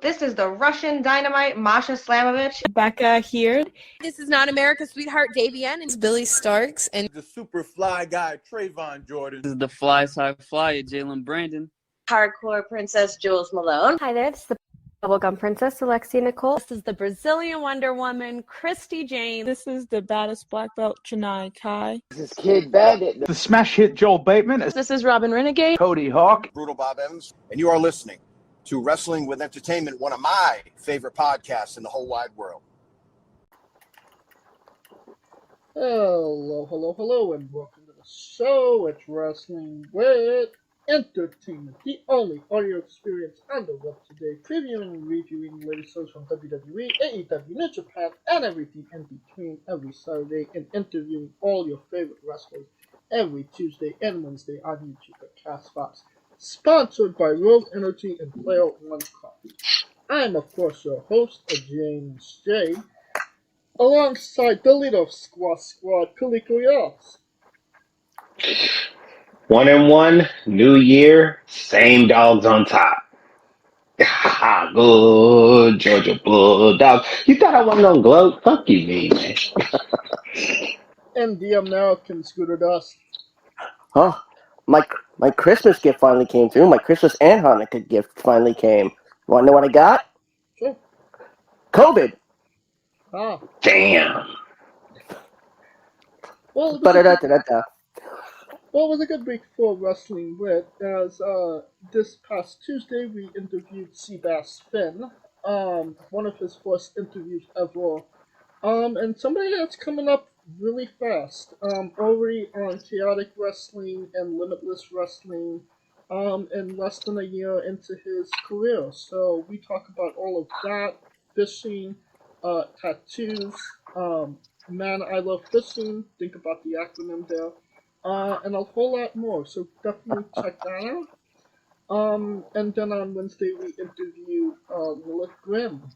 This is the Russian Dynamite, Masha Slamovich. Becca here. This is not America's Sweetheart, Davian. It's Billy Starks. And the super fly guy, Trayvon Jordan. This is the fly side flyer, Jalen Brandon. Hardcore Princess, Jules Malone. Hi there, this is the Bubblegum Princess, Alexia Nicole. This is the Brazilian Wonder Woman, Christy Jane. This is the baddest black belt, Chennai Kai. This is Kid Bandit. The smash hit, Joel Bateman. This is Robin Renegade. Cody Hawk. Brutal Bob Evans. And you are listening to Wrestling with Entertainment, one of my favorite podcasts in the whole wide world. Hello, and welcome to the show. It's Wrestling with Entertainment, the only audio experience on the web today, previewing and reviewing the latest shows from WWE, AEW, New Japan, and everything in between every Saturday, and interviewing all your favorite wrestlers every Tuesday and Wednesday on YouTube at CastBox. Sponsored by Rogue Energy and Player One Coffee. I am, of course, your host, James J., alongside the leader of Squad, Kaliko Yos. 1-1, new year, same dogs on top. Good Georgia Bulldog. You thought I wasn't on gloat? Fuck you, man. And the American Scooter Dust. Huh? My Christmas gift finally came through. My Christmas and Hanukkah gift finally came. Want to know what I got? Sure. COVID. Ah. Damn. Well, it was a good week for Wrestling With, as this past Tuesday we interviewed Seabass Finn, one of his first interviews ever, and somebody that's coming up really fast, already on Chaotic Wrestling and Limitless Wrestling, and less than a year into his career. So we talk about all of that, fishing, tattoos, Man I Love Fishing, think about the acronym there, and a whole lot more, so definitely check that out. And then on Wednesday we interview Lilith Grimm,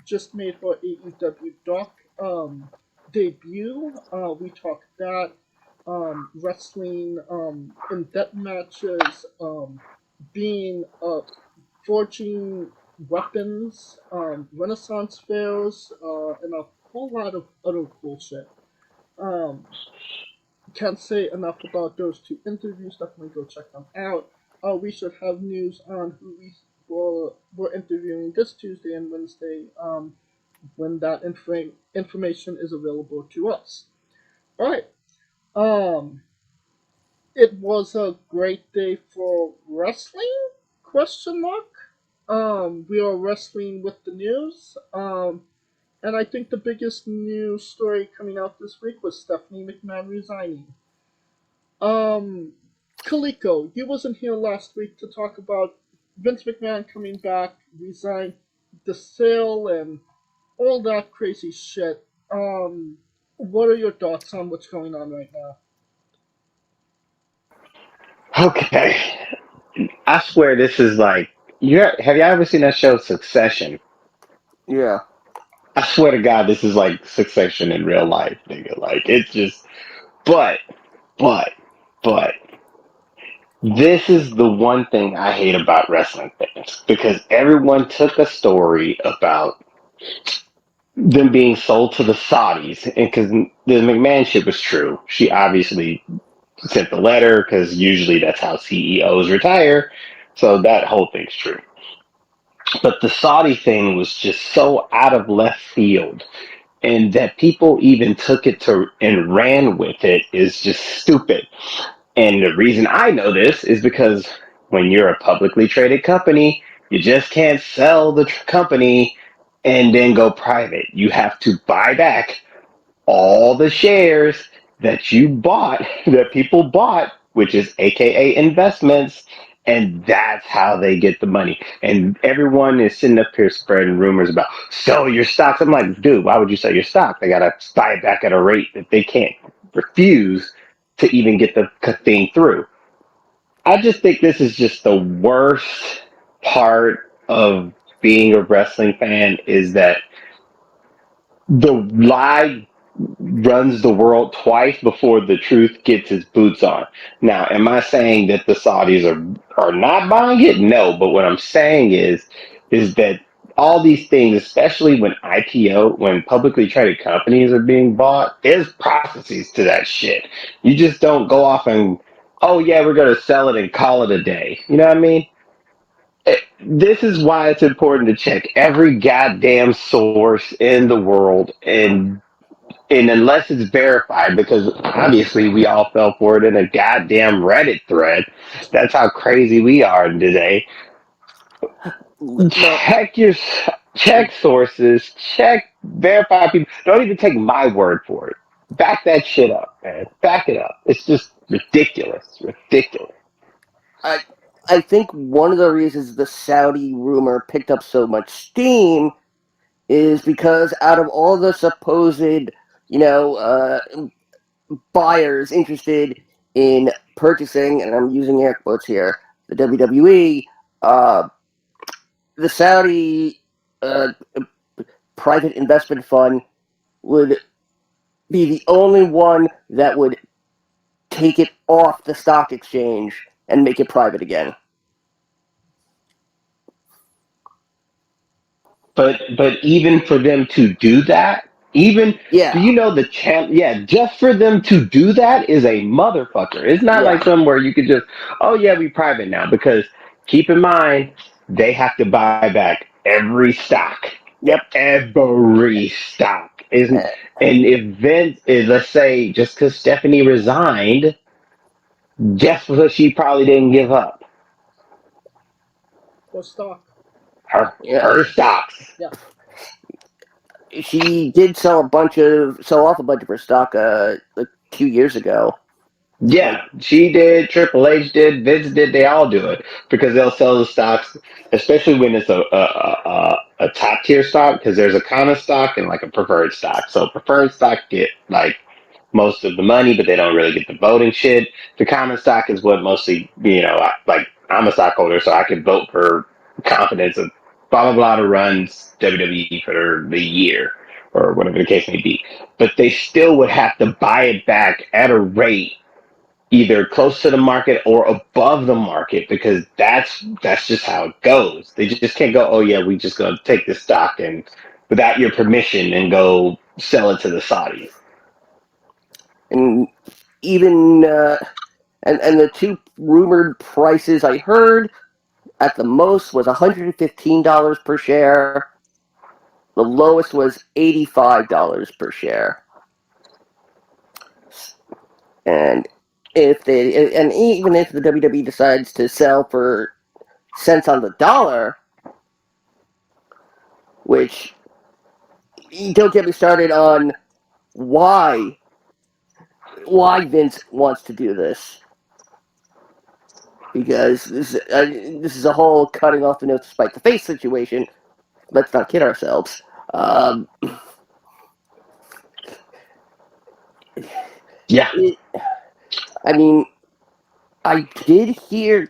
just made her AEW Doc debut. We talked that, wrestling in depth matches, being forging weapons, Renaissance fairs, and a whole lot of other cool shit. Can't say enough about those two interviews. Definitely go check them out. We should have news on who we're interviewing this Tuesday and Wednesday, when that information is available to us. Alright. It was a great day for wrestling? Question mark. We are wrestling with the news. And I think the biggest news story coming out this week was Stephanie McMahon resigning. Kaliko, you wasn't here last week to talk about Vince McMahon coming back, resigned, the sale, and all that crazy shit. What are your thoughts on what's going on right now? Okay. I swear this is like, have you ever seen that show Succession? Yeah. I swear to God, this is like Succession in real life, nigga. Like, it's just, but, this is the one thing I hate about wrestling fans, because everyone took a story about them being sold to the Saudis, and because the McMahon shit was true. She obviously sent the letter, because usually that's how CEOs retire, so that whole thing's true. But the Saudi thing was just so out of left field, and that people even took it and ran with it is just stupid. And the reason I know this is because when you're a publicly traded company, you just can't sell the company and then go private. You have to buy back all the shares that you bought, that people bought, which is AKA investments, and that's how they get the money. And everyone is sitting up here spreading rumors about sell your stocks. I'm like, dude, why would you sell your stock? They got to buy it back at a rate that they can't refuse to even get the thing through. I just think this is just the worst part of being a wrestling fan, is that the lie runs the world twice before the truth gets its boots on. Now, am I saying that the Saudis are not buying it? No, but what I'm saying is is that all these things, especially when when publicly traded companies are being bought, there's processes to that shit. You just don't go off and, oh yeah, we're going to sell it and call it a day. You know what I mean? This is why it's important to check every goddamn source in the world, and unless it's verified, because obviously we all fell for it in a goddamn Reddit thread. That's how crazy we are today. Check your check sources, check verify people. Don't even take my word for it. Back that shit up, man. Back it up. It's just ridiculous. Ridiculous. I think one of the reasons the Saudi rumor picked up so much steam is because out of all the supposed, buyers interested in purchasing, and I'm using air quotes here, the WWE, the Saudi private investment fund would be the only one that would take it off the stock exchange and make it private again. But even for them to do that, do you know just for them to do that is a motherfucker. It's not like somewhere you could just, oh yeah, we private now, because keep in mind they have to buy back every stock. Yep. Every stock. And if Vince is, let's say, just because Stephanie resigned, guess what she probably didn't give up? For stock. Her stocks. Yeah. She did sell off a bunch of her stock a few years ago. Yeah, she did. Triple H did. Vince did. They all do it because they'll sell the stocks, especially when it's a top tier stock. Because there's a common stock and like a preferred stock. So preferred stock get like most of the money, but they don't really get the voting shit. The common stock is what mostly, like I'm a stockholder, so I can vote for confidence of blah blah blah to runs WWE for the year or whatever the case may be. But they still would have to buy it back at a rate either close to the market or above the market, because that's just how it goes. They just can't go, oh yeah, we just gonna take this stock and without your permission and go sell it to the Saudis. And even and the two rumored prices I heard at the most was $115 per share. The lowest was $85 per share. And even if the WWE decides to sell for cents on the dollar, which don't get me started on why Vince wants to do this, because this is a whole cutting off the nose to spite the face situation. Let's not kid ourselves. Yeah. I mean, I did see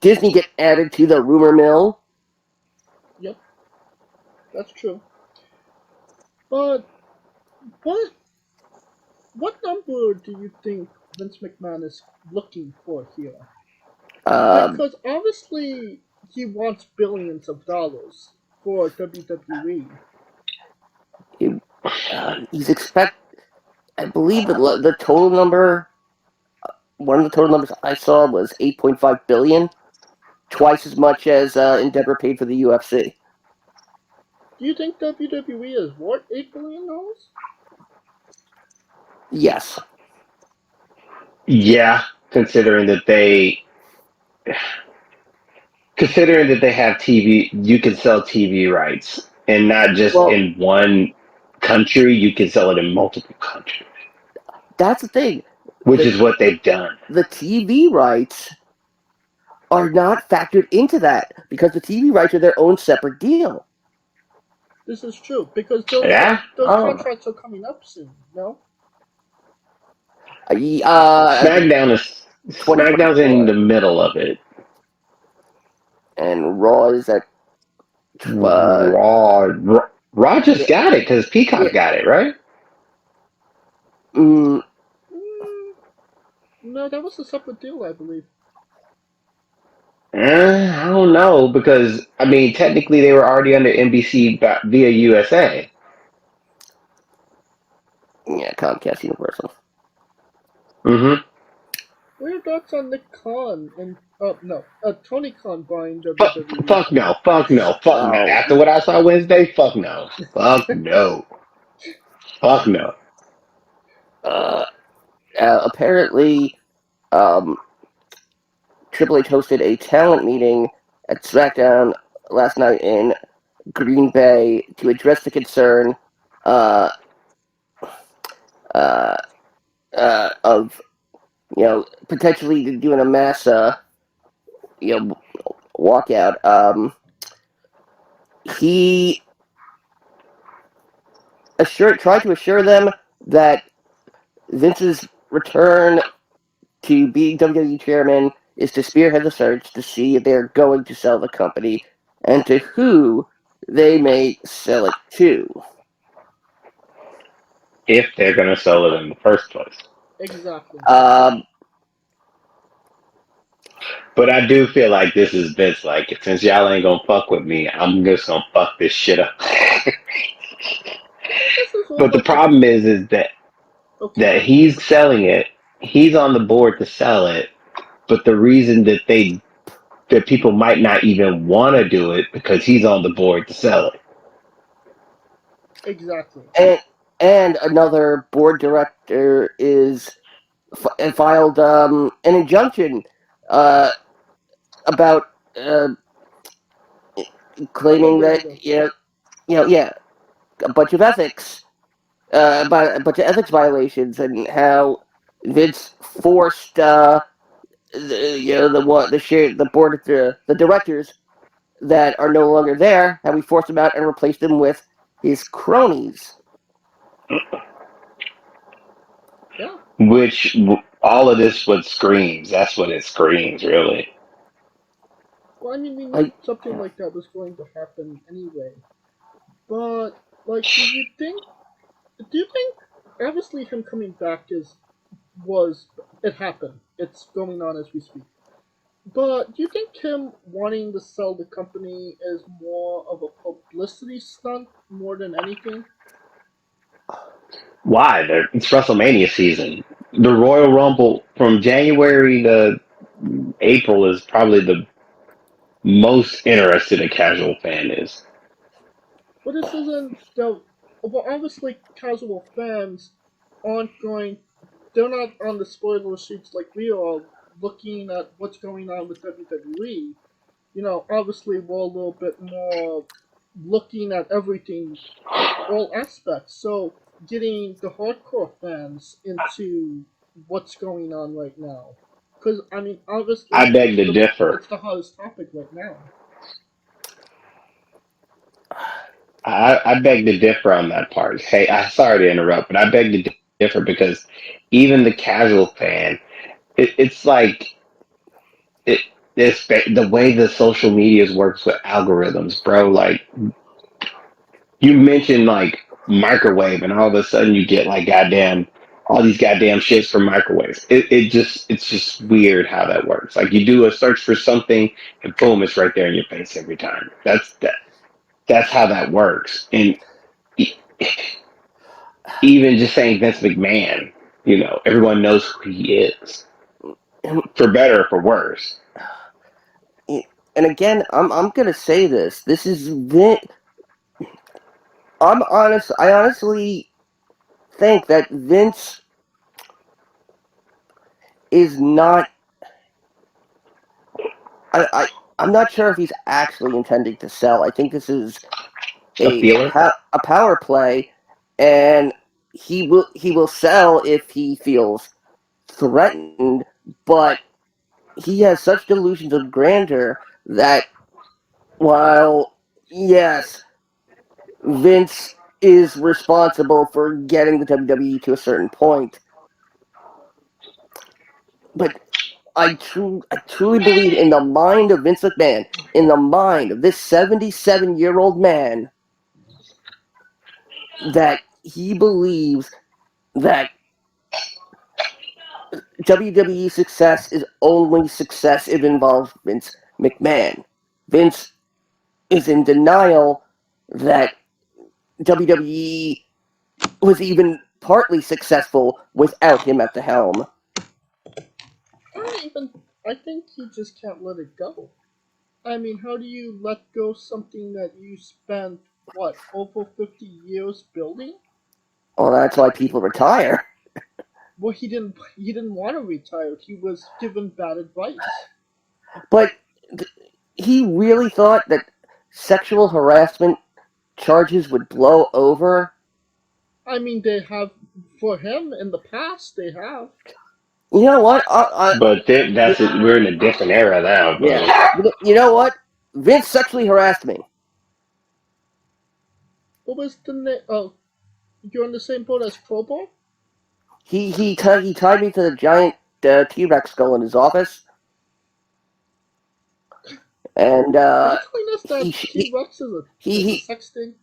Disney get added to the rumor mill. Yep, that's true. But what number do you think Vince McMahon is looking for here? Because obviously he wants billions of dollars for WWE. I believe the total number. One of the total numbers I saw was $8.5 billion, twice as much as Endeavor paid for the UFC. Do you think WWE is worth $8 billion? Yes. Yeah, considering that they have TV, you can sell TV rights, and not just in one country. You can sell it in multiple countries. That's the thing. Which is what they've done. The TV rights are not factored into that because the TV rights are their own separate deal. This is true because those contracts are coming up soon. No. SmackDown's in the middle of it, and Raw is at Raw just got it because Peacock got it, right? No, that was a separate deal, I believe. I don't know because I mean technically they were already under NBC via USA. Yeah, Comcast Universal. Mm-hmm. What are your thoughts on Nick Khan and Tony Khan buying WWE? Fuck no. Fuck no. Fuck no. Oh, After what I saw Wednesday, fuck no. Fuck no. Fuck no. apparently, um, Triple H hosted a talent meeting at SmackDown last night in Green Bay to address the concern uh, uh, of potentially doing a mass walkout. He tried to assure them that Vince's return to being WWE chairman is to spearhead the search to see if they're going to sell the company and to who they may sell it to. If they're gonna sell it in the first place. Exactly. But I do feel like this is Vince. Like, since y'all ain't gonna fuck with me, I'm just gonna fuck this shit up. But the problem is that he's selling it. He's on the board to sell it. But the reason that people might not even want to do it because he's on the board to sell it. Exactly. And another board director is filed an injunction about claiming that a bunch of ethics, a bunch of ethics violations, and how Vince forced the board of the directors that are no longer there, how we forced them out and replaced them with his cronies. Yeah. Which all of this what screams. That's what it screams, really. Well, I mean, we knew something like that was going to happen anyway. But like, do you think? Obviously, him coming back it happened. It's going on as we speak. But do you think him wanting to sell the company is more of a publicity stunt more than anything? Why? It's WrestleMania season. The Royal Rumble from January to April is probably the most interested a casual fan is. But this isn't the. Well, obviously, casual fans aren't going. They're not on the spoiler sheets like we are, looking at what's going on with WWE. Obviously, we're a little bit more looking at everything, all aspects. So, getting the hardcore fans into what's going on right now. Because, I mean, obviously, I beg to differ. It's the hottest topic right now. I beg to differ on that part. Hey, I'm sorry to interrupt, but I beg to differ because even the casual fan, it's like it's the way the social medias works with algorithms, bro. Like you mentioned, like microwave, and all of a sudden you get like all these goddamn shits from microwaves. It's just weird how that works. Like you do a search for something, and boom, it's right there in your face every time. That's how that works. And even just saying Vince McMahon, everyone knows who he is, for better or for worse. And again, I'm gonna say this. This is Vince. I honestly think that Vince is not. I'm not sure if he's actually intending to sell. I think this is a power play, and he will sell if he feels threatened. But he has such delusions of grandeur that while yes, Vince is responsible for getting the WWE to a certain point, but I truly believe in the mind of Vince McMahon, in the mind of this 77-year-old man, that he believes that WWE success is only success if it involves Vince McMahon. Vince is in denial that WWE was even partly successful without him at the helm. I think he just can't let it go. I mean, how do you let go something that you spent, what, over 50 years building? Well, that's why people retire. Well, he didn't want to retire. He was given bad advice. But he really thought that sexual harassment charges would blow over. I mean, they have, for him, in the past, they have. You know what? But that's it. We're in a different era now, bro. Yeah. You know what? Vince sexually harassed me. What was the name? Oh, you're on the same boat as Probo? He tied me to the giant T-Rex skull in his office. And Are you telling us that T-Rex is a sex thing?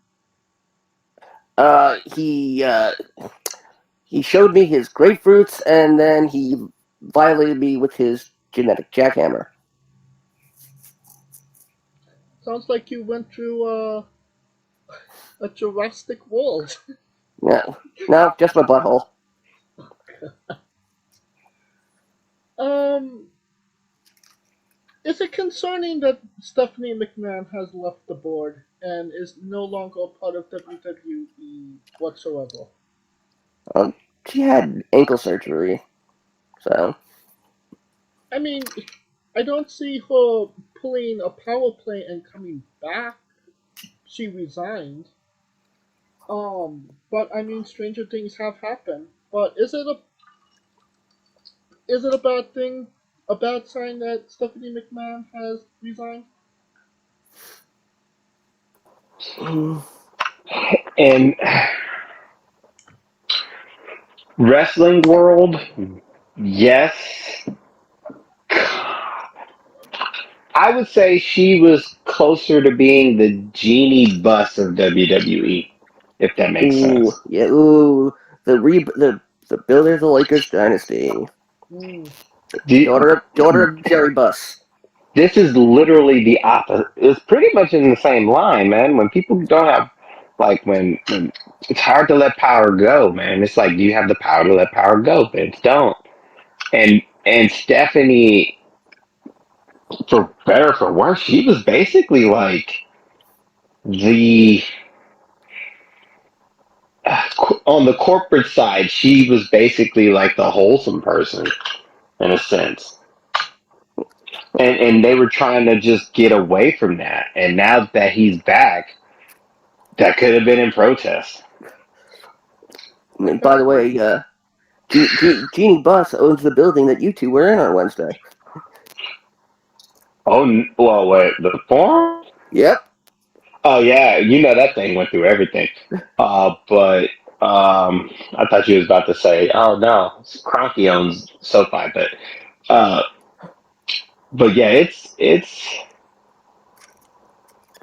He showed me his grapefruits, and then he violated me with his genetic jackhammer. Sounds like you went through a Jurassic World. No, just my butthole. Is it concerning that Stephanie McMahon has left the board and is no longer a part of WWE whatsoever? She had ankle surgery, so. I mean, I don't see her pulling a power play and coming back. She resigned. But I mean, stranger things have happened. But is it a bad thing? A bad sign that Stephanie McMahon has resigned? And wrestling world, yes. I would say she was closer to being the Genie Bus of WWE, if that makes sense. Yeah, the builder of the Lakers dynasty. Daughter of Jerry Buss. This is literally the opposite. It's pretty much in the same line, man. When people don't have, like, when it's hard to let power go, man. It's like, do you have the power to let power go? Vince, don't. And Stephanie, for better or for worse, she was basically like the on the corporate side, she was basically like the wholesome person in a sense. And they were trying to just get away from that. And now that he's back, that could have been in protest. And by the way, Jeannie Buss owns the building that you two were in on Wednesday. Oh, well, wait, the forum? Yep. Oh, yeah, you know that thing went through everything. But I thought you was about to say, oh, no, Cronky owns SoFi. But yeah, it's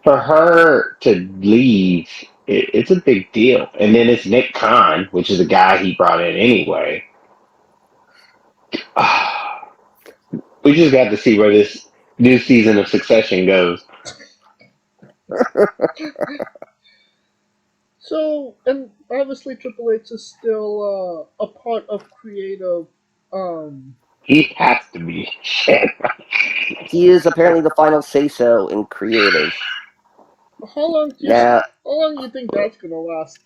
for her to leave, it's a big deal. And then it's Nick Khan, which is a guy he brought in anyway. We just got to see where this new season of Succession goes. So, and obviously Triple H is still a part of creative. He has to be. Shit. He is apparently the final say-so in creative. How long do you think that's gonna last?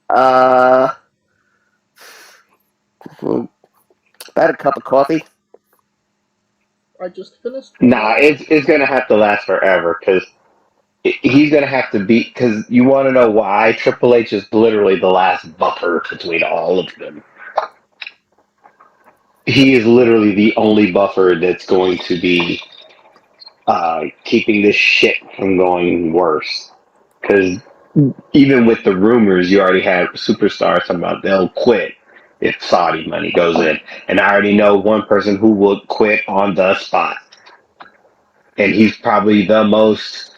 About a cup of coffee. I just finished. Nah, it's gonna have to last forever because he's gonna have to be. Because you want to know why? Triple H is literally the last buffer between all of them. He is literally the only buffer that's going to be keeping this shit from going worse. Because even with the rumors, you already have superstars talking about they'll quit if Saudi money goes in. And I already know one person who will quit on the spot. And he's probably the most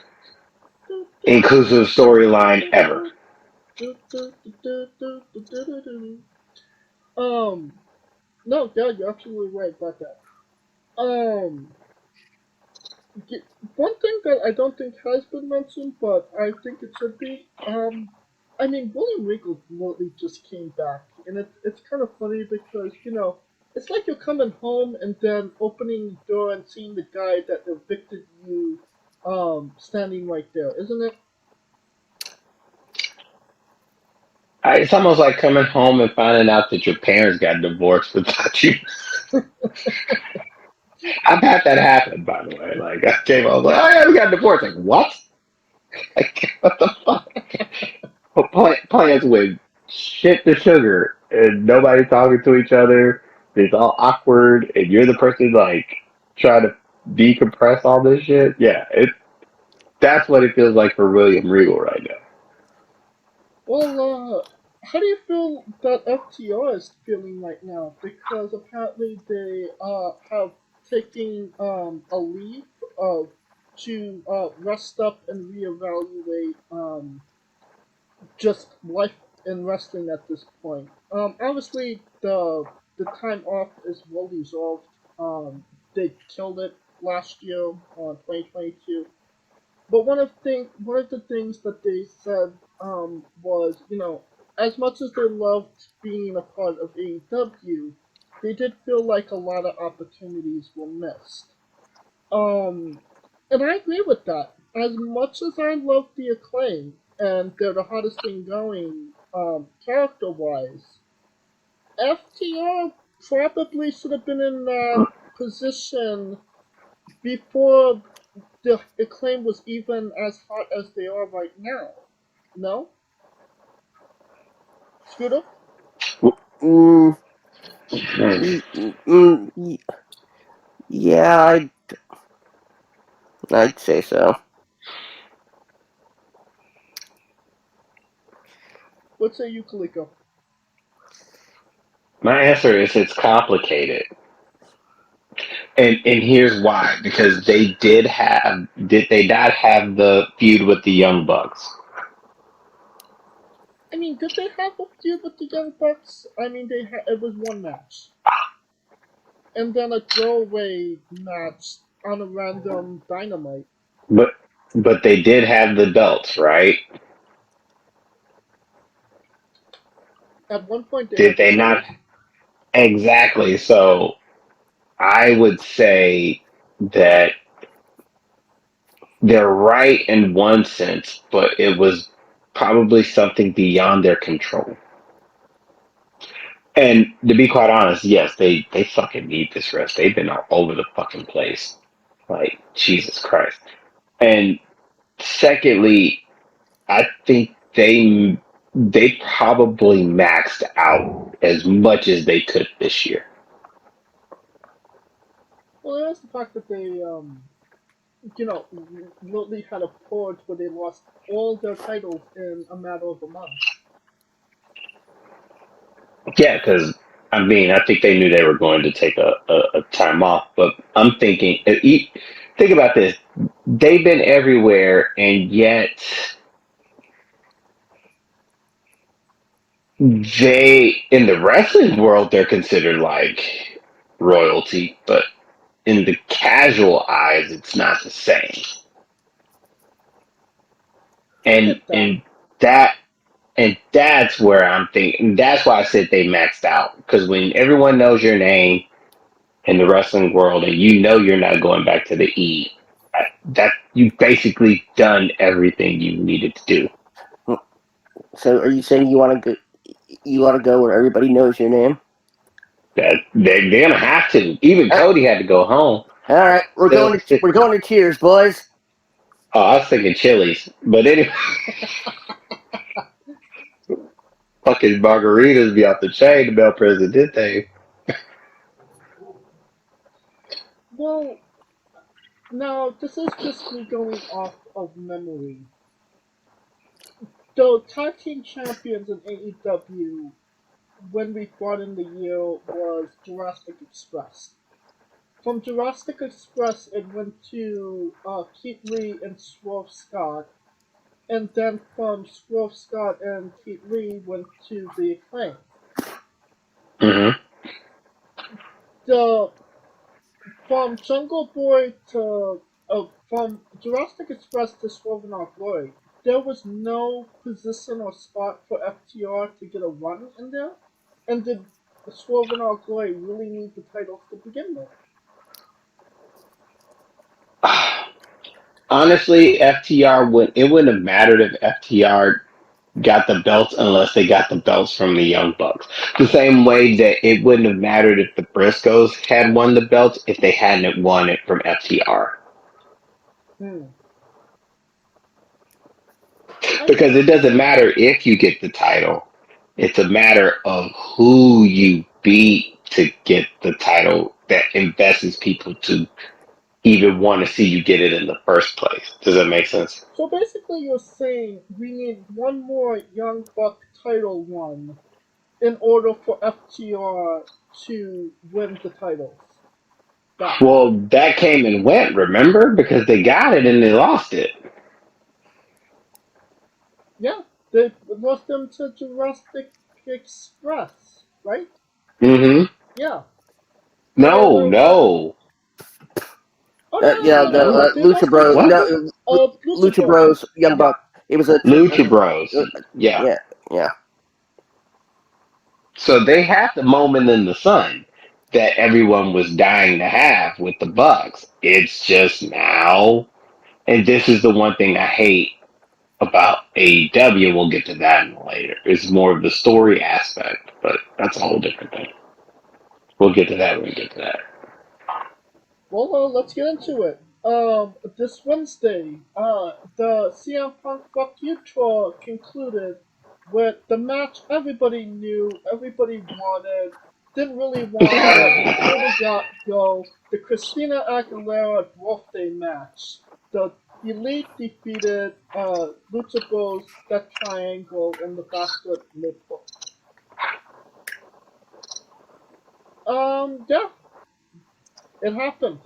inclusive storyline ever. No, yeah, you're absolutely right about that. Um, one thing that I don't think has been mentioned, but I think it should be, I mean, William Regal literally just came back, and it's kind of funny because, it's like you're coming home and then opening the door and seeing the guy that evicted you, standing right there, isn't it? It's almost like coming home and finding out that your parents got divorced without you. I've had that happen, by the way. Like, I came home, like, oh yeah, we got divorced. Like, what? Like, what the fuck? Plans with shit to sugar, and nobody talking to each other. It's all awkward, and you're the person, like, trying to decompress all this shit. Yeah, that's what it feels like for William Regal right now. Well, how do you feel that FTR is feeling right now? Because apparently they have taken a leave to rest up and reevaluate just life in wrestling at this point. Obviously the time off is well deserved. They killed it last year on 2022. But one of the things that they said was, as much as they loved being a part of AEW, they did feel like a lot of opportunities were missed. Um, and I agree with that. As much as I love the Acclaim, and they're the hottest thing going, character wise, FTR probably should have been in that position before the Acclaim was even as hot as they are right now. No? Scooter? Mm, yeah, I'd say so. What say you, Kaliko? My answer is it's complicated. And here's why. Because did they not have the feud with the Young Bucks? I mean, did they have a feud with the Young Bucks? I mean, it was one match. And then a throwaway match on a random Dynamite. But but they did have the belts, right? At one point, they Did had the they not? belts. Exactly. So I would say that they're right in one sense, but it was probably something beyond their control. And to be quite honest, yes, they fucking need this rest. They've been all over the fucking place. Like, Jesus Christ. And secondly, I think they probably maxed out as much as they could this year. Well, there's the fact that they, literally had a purge where they lost all their titles in a matter of a month. Yeah, because I mean, I think they knew they were going to take a time off, but I'm thinking, think about this. They've been everywhere, and yet in the wrestling world, they're considered like royalty, but in the casual eyes, it's not the same. And that and that's where I'm thinking. That's why I said they maxed out. Because when everyone knows your name in the wrestling world, and you know you're not going back to the E, that you've basically done everything you needed to do. So, are you saying you want to go? You want to go where everybody knows your name? That they're gonna have to. Even Cody had to go home. All right, we're going to Cheers, boys. Oh, I was thinking Chili's, but anyway, fucking margaritas be off the chain. The Bell President did they? Well, now, this is just me going off of memory. The tag team champions in AEW, when we brought in the year, was Jurassic Express. From Jurassic Express, it went to Keith Lee and Swerve Scott, and then from Swerve Scott and Keith Lee went to the Acclaim. Mm-hmm. the from Jungle Boy to from Jurassic Express to Swerve in Our Glory, there was no position or spot for FTR to get a run in there. And did Swerve in Our Glory really need the titles to begin with? Honestly, FTR wouldn't have mattered if FTR got the belts unless they got the belts from the Young Bucks. The same way that it wouldn't have mattered if the Briscoes had won the belts if they hadn't won it from FTR. Because it doesn't matter if you get the title. It's a matter of who you beat to get the title that invests people to even want to see you get it in the first place. Does that make sense? So basically you're saying we need one more Young Buck title run in order for FTR to win the titles. Well, that came and went, remember? Because they got it and they lost it. Yeah, they lost them to Jurassic Express, right? Mm-hmm. Yeah. No, no. Lucha Bros. Lucha Bros. Young Buck. It was a Lucha Bros. Yeah. Yeah. So they had the moment in the sun that everyone was dying to have with the Bucks. It's just now, and this is the one thing I hate about AEW. We'll get to that later. It's more of the story aspect, but that's a whole different thing. We'll get to that when we get to that. Well, let's get into it. This Wednesday, the CM Punk Fuck You tour concluded with the match everybody knew, everybody wanted, didn't really want, but before we got go, the Christina Aguilera birthday match. The Elite defeated Lucha Bros, Death Triangle, and the Bastard Lip Hook. Yeah, it happened.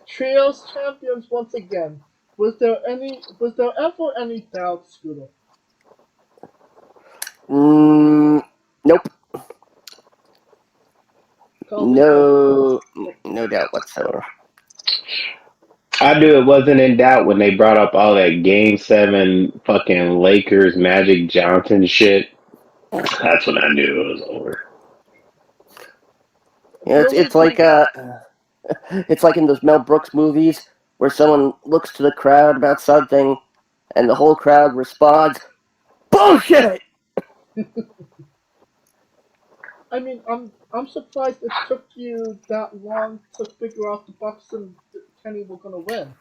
Trios champions once again. Was there ever any doubt, Scooter? Nope. No doubt whatsoever. I knew it wasn't in doubt when they brought up all that Game 7 fucking Lakers Magic Johnson shit. That's when I knew it was over. Yeah, it's like in those Mel Brooks movies where someone looks to the crowd about something and the whole crowd responds, "Bullshit!" I mean, I'm surprised it took you that long to figure out the Bucks and Kenny were gonna win.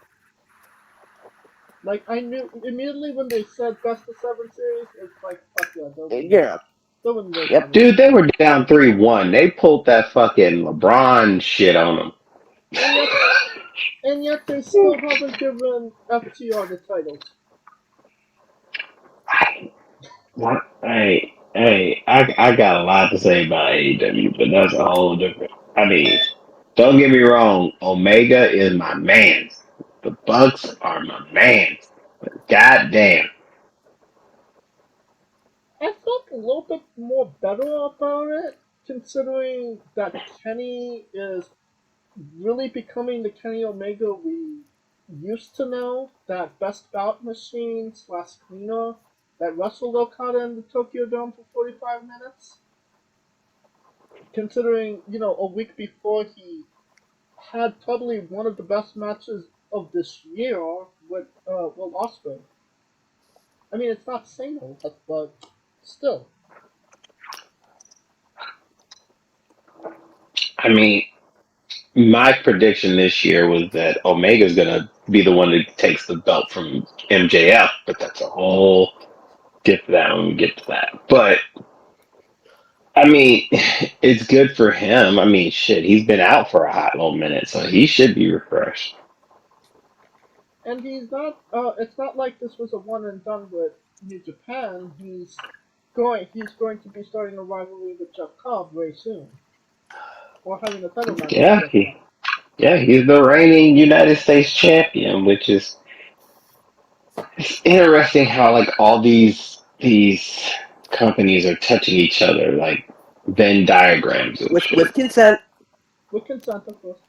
Like, I knew immediately when they said best of 7 series, it's like, fuck yeah, they'll win this. Yep. Dude, they were down 3-1. They pulled that fucking LeBron shit on them. And yet they still haven't given FTR the titles. What? Hey, I got a lot to say about AEW, but that's a whole different. I mean, don't get me wrong, Omega is my mans. The Bucks are my mans. But goddamn. I felt a little bit more better about it, considering that Kenny is really becoming the Kenny Omega we used to know, that best bout machine / cleaner that wrestled Okada in the Tokyo Dome for 45 minutes. Considering, a week before he had probably one of the best matches of this year with Will Ospreay. I mean, it's not singles, but still. I mean, my prediction this year was that Omega's gonna be the one that takes the belt from MJF, but that's a whole get to that when we get to that. But I mean, it's good for him. I mean, shit, he's been out for a hot little minute, so he should be refreshed. And he's not. It's not like this was a one and done with New Japan. He's going to be starting a rivalry with Jeff Cobb very soon, or having a title match. He's the reigning United States champion, which is it's interesting how like all these companies are touching each other like Venn diagrams with consent. With consent, of course.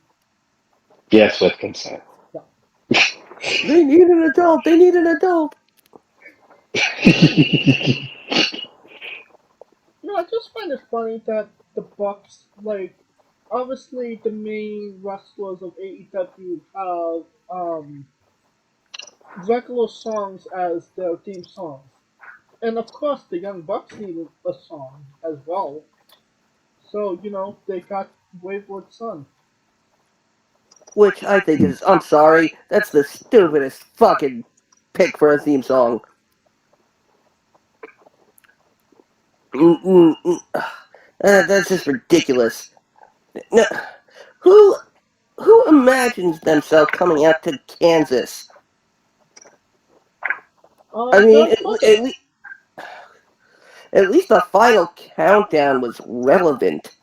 Yes, with consent. They need an adult. They need an adult. I just find it funny that the Bucks, like, obviously the main wrestlers of AEW have regular songs as their theme songs. And of course, the Young Bucks needed a song as well. So, they got Wayward Son. Which I think is, I'm sorry, that's the stupidest fucking pick for a theme song. That's just ridiculous. Now, who imagines themselves coming out to Kansas? I mean, at least the final countdown was relevant.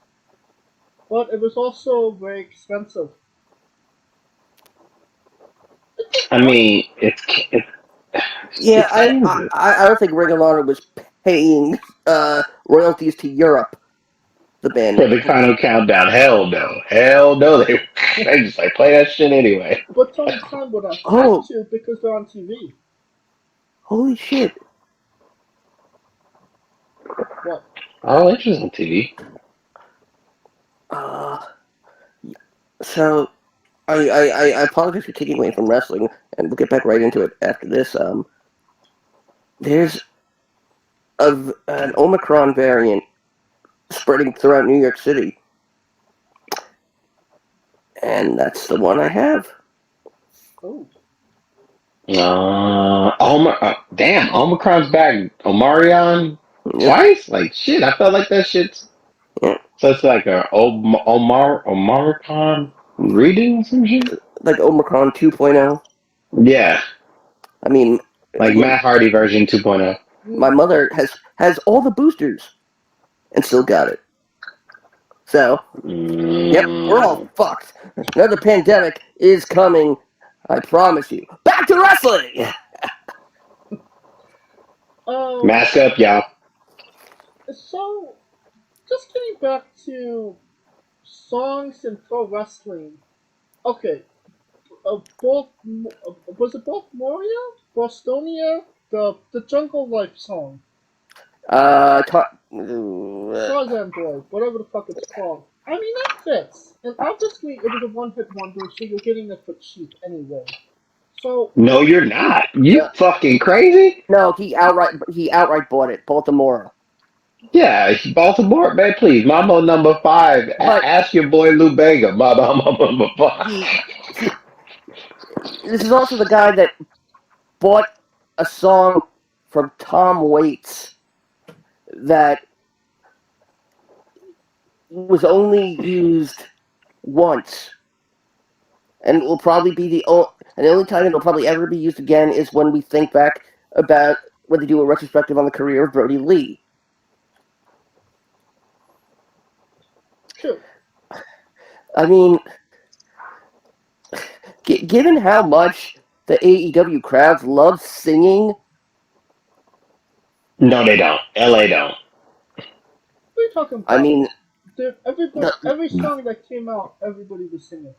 But it was also very expensive. I mean, it's yeah. I don't think Ring of Honor was paying royalties to Europe. The band for the final countdown. Hell no. They just like play that shit anyway. But Tony Khan would have had to because they're on TV. Holy shit! What? Oh, interesting TV. So, I apologize for taking away from wrestling, and we'll get back right into it after this. There's an Omicron variant spreading throughout New York City, and that's the one I have. Oh. Damn, Omicron's back. Omarion twice? Like, shit, I felt like that shit's... Yeah. So it's like a Omicron reading some shit? Like Omicron 2.0? Yeah. I mean... Like Matt Hardy version 2.0. My mother has all the boosters and still got it. So, yep, we're all fucked. Another pandemic is coming, I promise you. Back to wrestling! Mask up, y'all. So, just getting back to songs in pro wrestling. Okay, was it both Moria, Bostonia, the Jungle Life song? Tarzan Boy, whatever the fuck it's called. I mean, that fits. And obviously, it was a one-hit wonder, so you're getting it for cheap anyway. So no, you're not. You fucking crazy? No, he outright bought it. Baltimore. Yeah, Baltimore, man. Please, Mambo number 5. Ask your boy Lou Bega. Mambo number 5. This is also the guy that bought a song from Tom Waits that was only used once, and will probably be the only time it'll probably ever be used again is when we think back about when they do a retrospective on the career of Brody Lee. True. I mean, given how much the AEW crowds love singing. No, they don't. LA don't. What are you talking about? I mean, every song that came out, everybody was singing.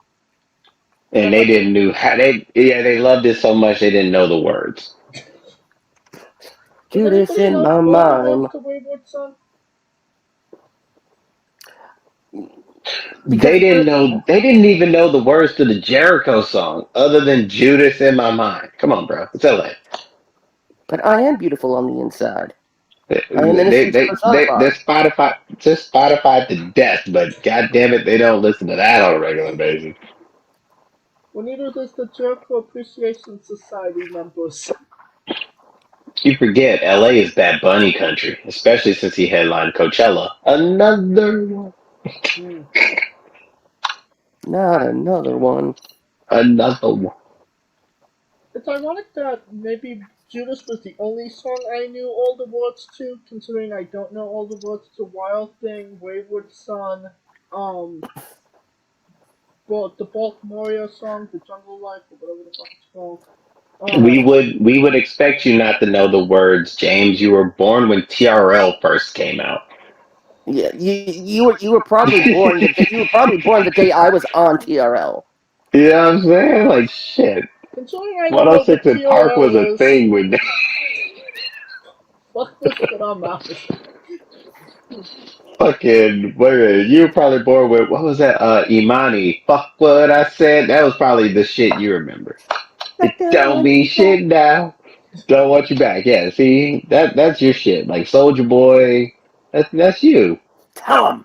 And they didn't know how they loved it so much they didn't know the words. Judas in my mind. They didn't even know the words to the Jericho song other than Judas in my mind. Come on, bro. It's LA. But I am beautiful on the inside. They're Spotify to death, but god damn it, they don't listen to that on a regular basis. Well, neither does the Jericho Appreciation Society members. You forget, LA is Bad Bunny country, especially since he headlined Coachella. Another one. Not another one. Another one. It's ironic that maybe Judas was the only song I knew all the words to, considering I don't know all the words to Wild Thing, Wayward Son, the Baltimore song, The Jungle Life, or whatever the fuck it's called. We would expect you not to know the words, James. You were born when TRL first came out. Yeah, you were probably born the day I was on TRL. You know what I'm saying? Like, shit. Considering I don't know what 106 and Park was a TRL is, thing when fuck this shit on Mathis. fucking, wait a minute, you were probably born with, what was that? Imani. Fuck what I said. That was probably the shit you remember. It don't mean shit now. Don't want you back. Yeah, see? That's your shit. Like Soldier Boy. That's you. Tell him.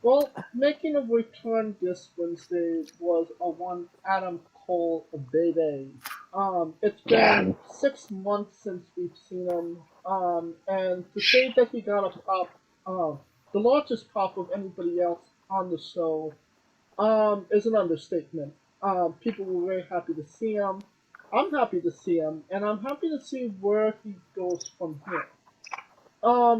Well, making a return this Wednesday was a one Adam Cole baby. It's been Yeah. 6 months since we've seen him. And to say that he got a pop, the largest pop of anybody else on the show, is an understatement. People were very happy to see him. I'm happy to see him, and I'm happy to see where he goes from here.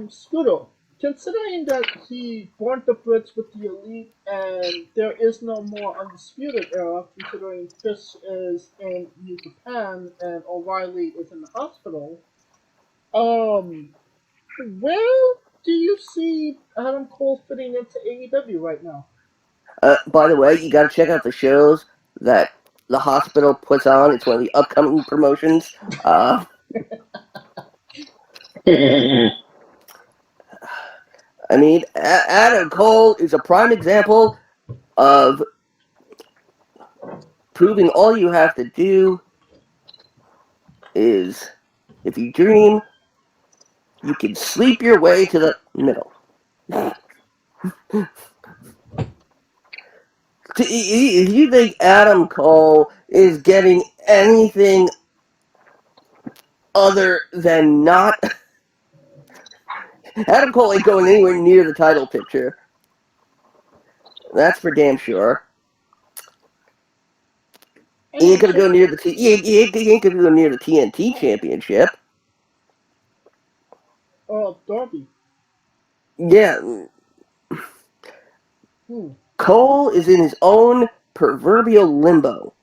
Scooter, considering that he burnt the bridge with the Elite and there is no more Undisputed Era, considering Fish is in New Japan and O'Reilly is in the hospital, where do you see Adam Cole fitting into AEW right now? By the way, you got to check out the shows that the hospital puts on. It's one of the upcoming promotions. I mean, Adam Cole is a prime example of proving all you have to do is, if you dream, you can sleep your way to the middle. If you think Adam Cole is getting anything other than not, Adam Cole ain't going anywhere near the title picture. That's for damn sure. He ain't gonna go near the he ain't gonna go near the TNT Championship. Darby. Yeah. Cole is in his own proverbial limbo.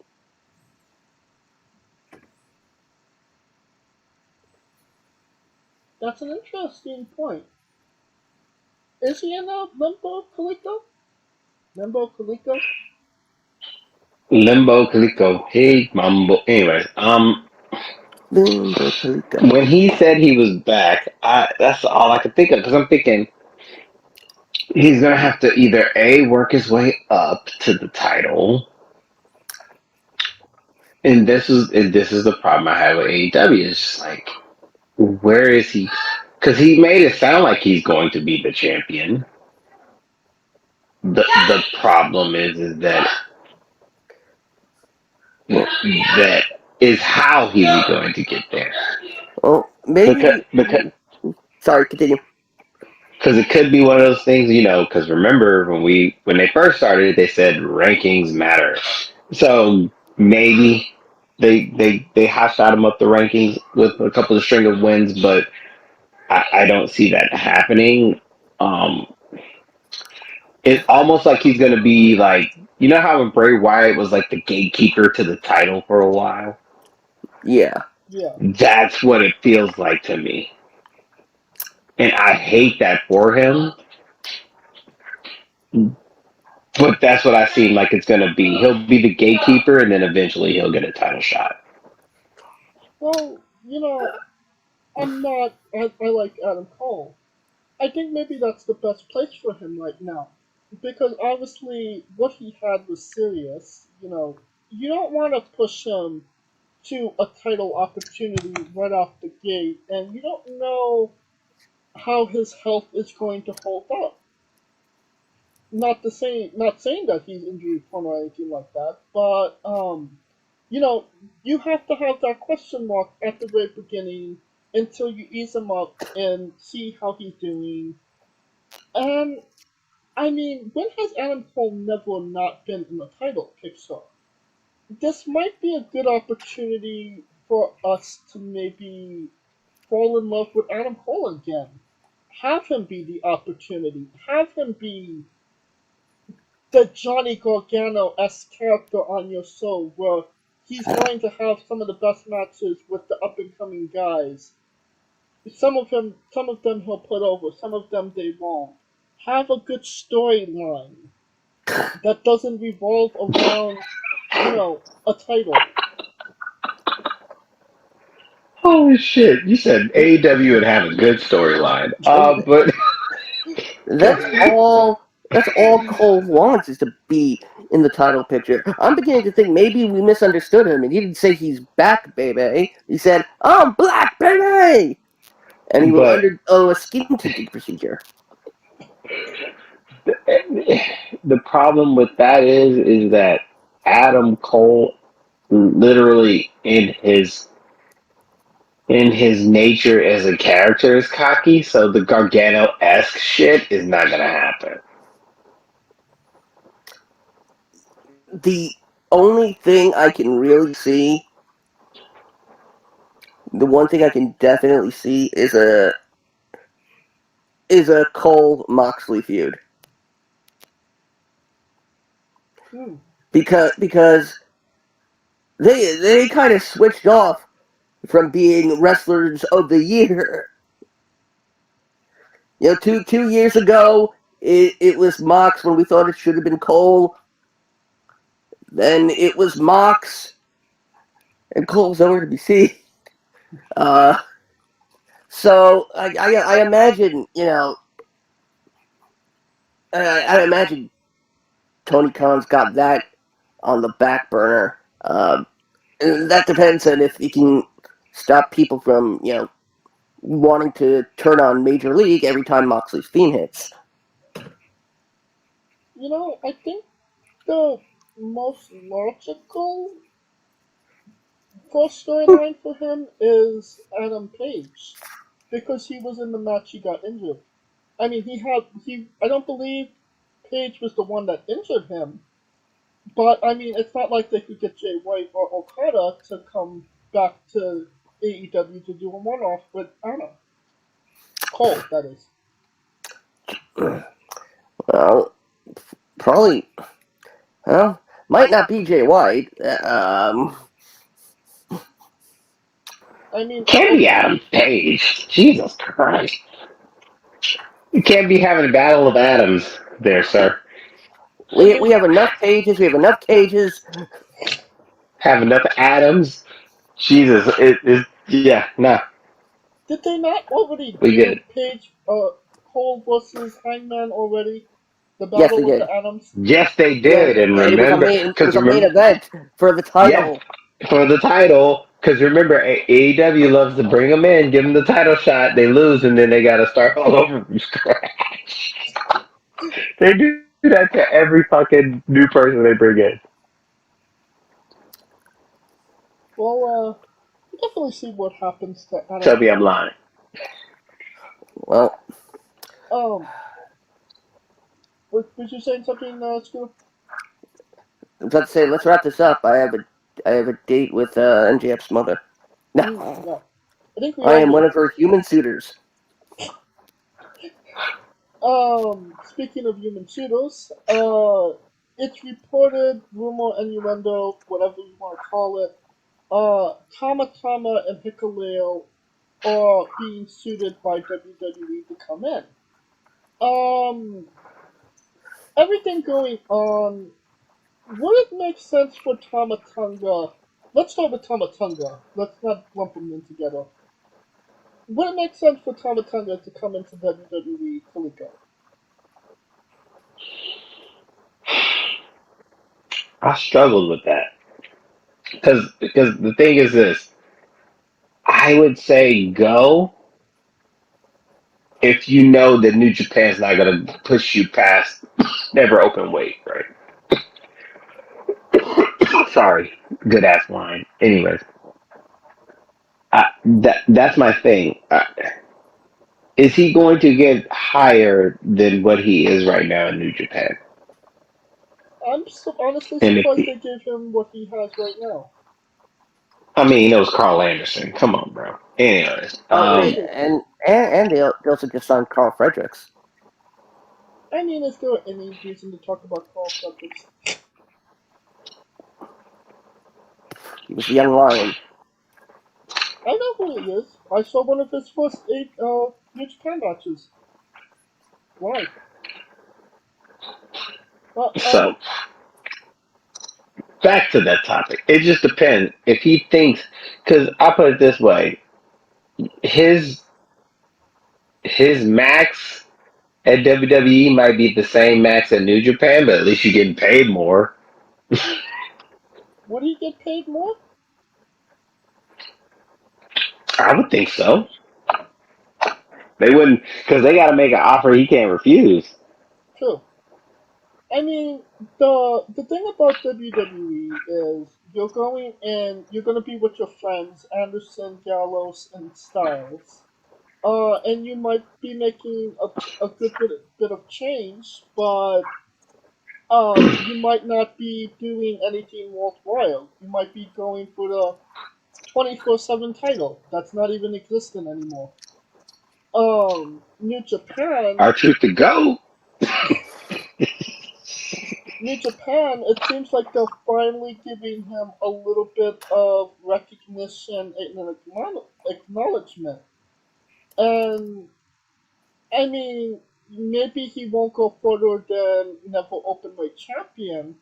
That's an interesting point. Is he in a limbo, Kaliko? Limbo, Kaliko? Limbo Calico. Hey, Mambo. Anyways, Limbo Kaliko. when he said he was back, that's all I could think of because I'm thinking he's gonna have to either A, work his way up to the title, and this is the problem I have with AEW. It's just like, where is he? Because he made it sound like he's going to be the champion. The problem is that that is how he's going to get there. Well, maybe. Because Sorry, continue. Because it could be one of those things, because remember when they first started, they said rankings matter. So maybe they hot shot him up the rankings with a couple of string of wins, but I don't see that happening. It's almost like he's going to be like, how when Bray Wyatt was like the gatekeeper to the title for a while? Yeah. Yeah. That's what it feels like to me. And I hate that for him. But that's what I seem like it's going to be. He'll be the gatekeeper, and then eventually he'll get a title shot. Well, I like Adam Cole. I think maybe that's the best place for him right now. Because obviously what he had was serious. You don't want to push him to a title opportunity right off the gate, and you don't know how his health is going to hold up. Not saying that he's injury prone or anything like that, but you have to have that question mark at the very beginning until you ease him up and see how he's doing. And I mean, when has Adam Cole never not been in the title picture? This might be a good opportunity for us to maybe fall in love with Adam Cole again. Have him be the opportunity. Have him be the Johnny Gargano-esque character on your show where he's going to have some of the best matches with the up-and-coming guys. some of them he'll put over, some of them they won't. Have a good storyline that doesn't revolve around, a title. Holy shit! You said AEW would have a good storyline. But That's all. That's all Cole wants is to be in the title picture. I'm beginning to think maybe we misunderstood him, and he didn't say he's back, baby. He said, "I'm black, baby," and he will but undergo a skin tint procedure. the problem with that is that Adam Cole literally in his nature as a character is cocky, so the Gargano-esque shit is not gonna happen. The only thing I can really see, the one thing I can definitely see is a Cole Moxley feud. Because they kind of switched off from being wrestlers of the year. Two years ago, it was Mox when we thought it should have been Cole. Then it was Mox, and Cole's nowhere to be seen. So I imagine, I imagine Tony Khan's got that on the back burner. And that depends on if he can stop people from, wanting to turn on Major League every time Moxley's theme hits. I think the most logical first storyline for him is Adam Page, because he was in the match he got injured. I mean, I don't believe Page was the one that injured him, but I mean, it's not like they could get Jay White or Okada to come back to AEW to do a one-off with Anna. Cole, that is. Well, probably. Well, might not be Jay White. I mean, Can't be Adam Page. Jesus Christ. You can't be having a battle of Adams there, sir. We have enough pages. We have enough cages. Have enough Adams. Jesus, yeah, nah. Did they not already We do good. Page, Cole versus Hangman already? The battle Yes, they with did. the Adams? Yes, they did, and it was remember, it was a main event for the yes, title. for the title. Because remember, AEW loves to bring them in, give them the title shot, they lose, and then they got to start all over from scratch. They do that to every fucking new person they bring in. Well, definitely see what happens to Adam. Tell me I'm lying. Well, was you saying something, Scooter? I was about to say, let's wrap this up. I have a date with MJF's mother. No, No. I think we I am all one do. of her human suitors. Speaking of human suitors, it's reported, rumor, innuendo, whatever you want to call it, Tama Tama and Hikuleo are being suited by WWE to come in. Everything going on, would it make sense for Tama Tonga? Let's start with Tama Tonga. Let's not lump them in together. Would it make sense for Tama Tonga to come into WWE Kaliko? I struggled with that because the thing is this. I would say go if you know that New Japan's not gonna push you past never open weight, right? Sorry, good ass line. Anyways, that's my thing. Is he going to get higher than what he is right now in New Japan? I'm honestly And if surprised they gave him what he has right now. I mean, it was Carl Anderson. Come on, bro. Anyways, And they also just signed Carl Fredericks. I mean, is there any reason to talk about Carl Fredericks? He was the young lion. I know who he is. I saw one of his first 8 New Japan matches. Live. But, So back to that topic. It just depends if he thinks. Because I'll put it this way: his max at WWE might be the same max at New Japan, but at least you're getting paid more. would he get paid more? I would think so. They wouldn't, because they got to make an offer he can't refuse. True. I mean, the thing about WWE is you're going and you're going to be with your friends, Anderson, Gallows, and Styles. And you might be making a good bit of change, but you might not be doing anything worthwhile. You might be going for the 24/7 title that's not even existent anymore. New Japan. Our truth to go. New Japan, it seems like they're finally giving him a little bit of recognition and acknowledgement. And, I mean, maybe he won't go further than Neville Openweight Champion,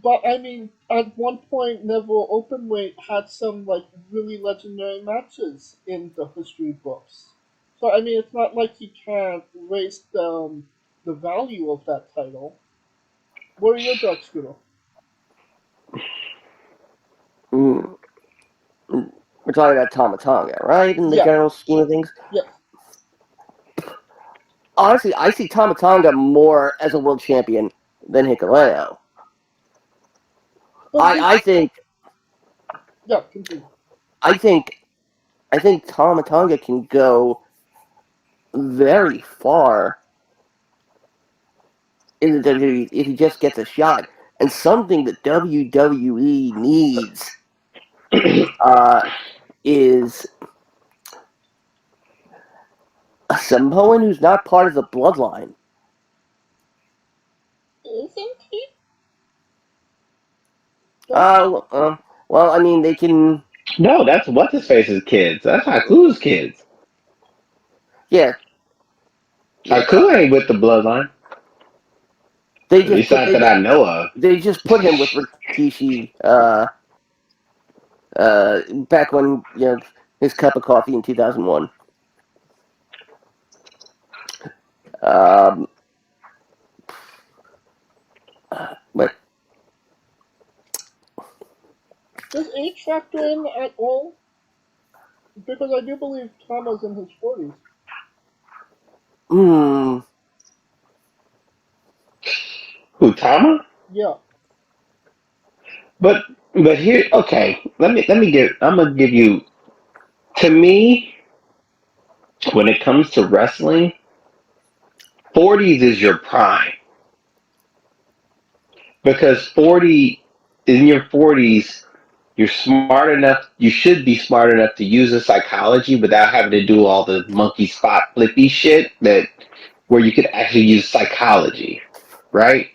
but I mean, at one point, Neville Openweight had some, like, really legendary matches in the history books. So, I mean, it's not like he can't raise the value of that title. What are your thoughts, Scooter? Mm. We're talking about Tama Tonga, right? In the general scheme of things? Yes. Honestly, I see Tama Tonga more as a world champion than Hikuleo. I think. Yeah, continue. I think Tama Tonga can go very far in the WWE if he just gets a shot. And something that WWE needs is a Samoan who's not part of the bloodline. Isn't he? Well, I mean, they can. No, that's what's his face's kids. That's Haku's kids. Yeah. Haku ain't with the bloodline. They At least not that I know of. They just put him with Rikishi. Back when his cup of coffee in 2001. But does age factor in at all? Because I do believe Tama's in his 40s. Who, Tama? Yeah. But here, okay. I'm gonna give you. To me, when it comes to wrestling, 40s is your prime. Because in your 40s, you're smart enough, you should be smart enough to use the psychology without having to do all the monkey spot flippy shit where you could actually use psychology, right?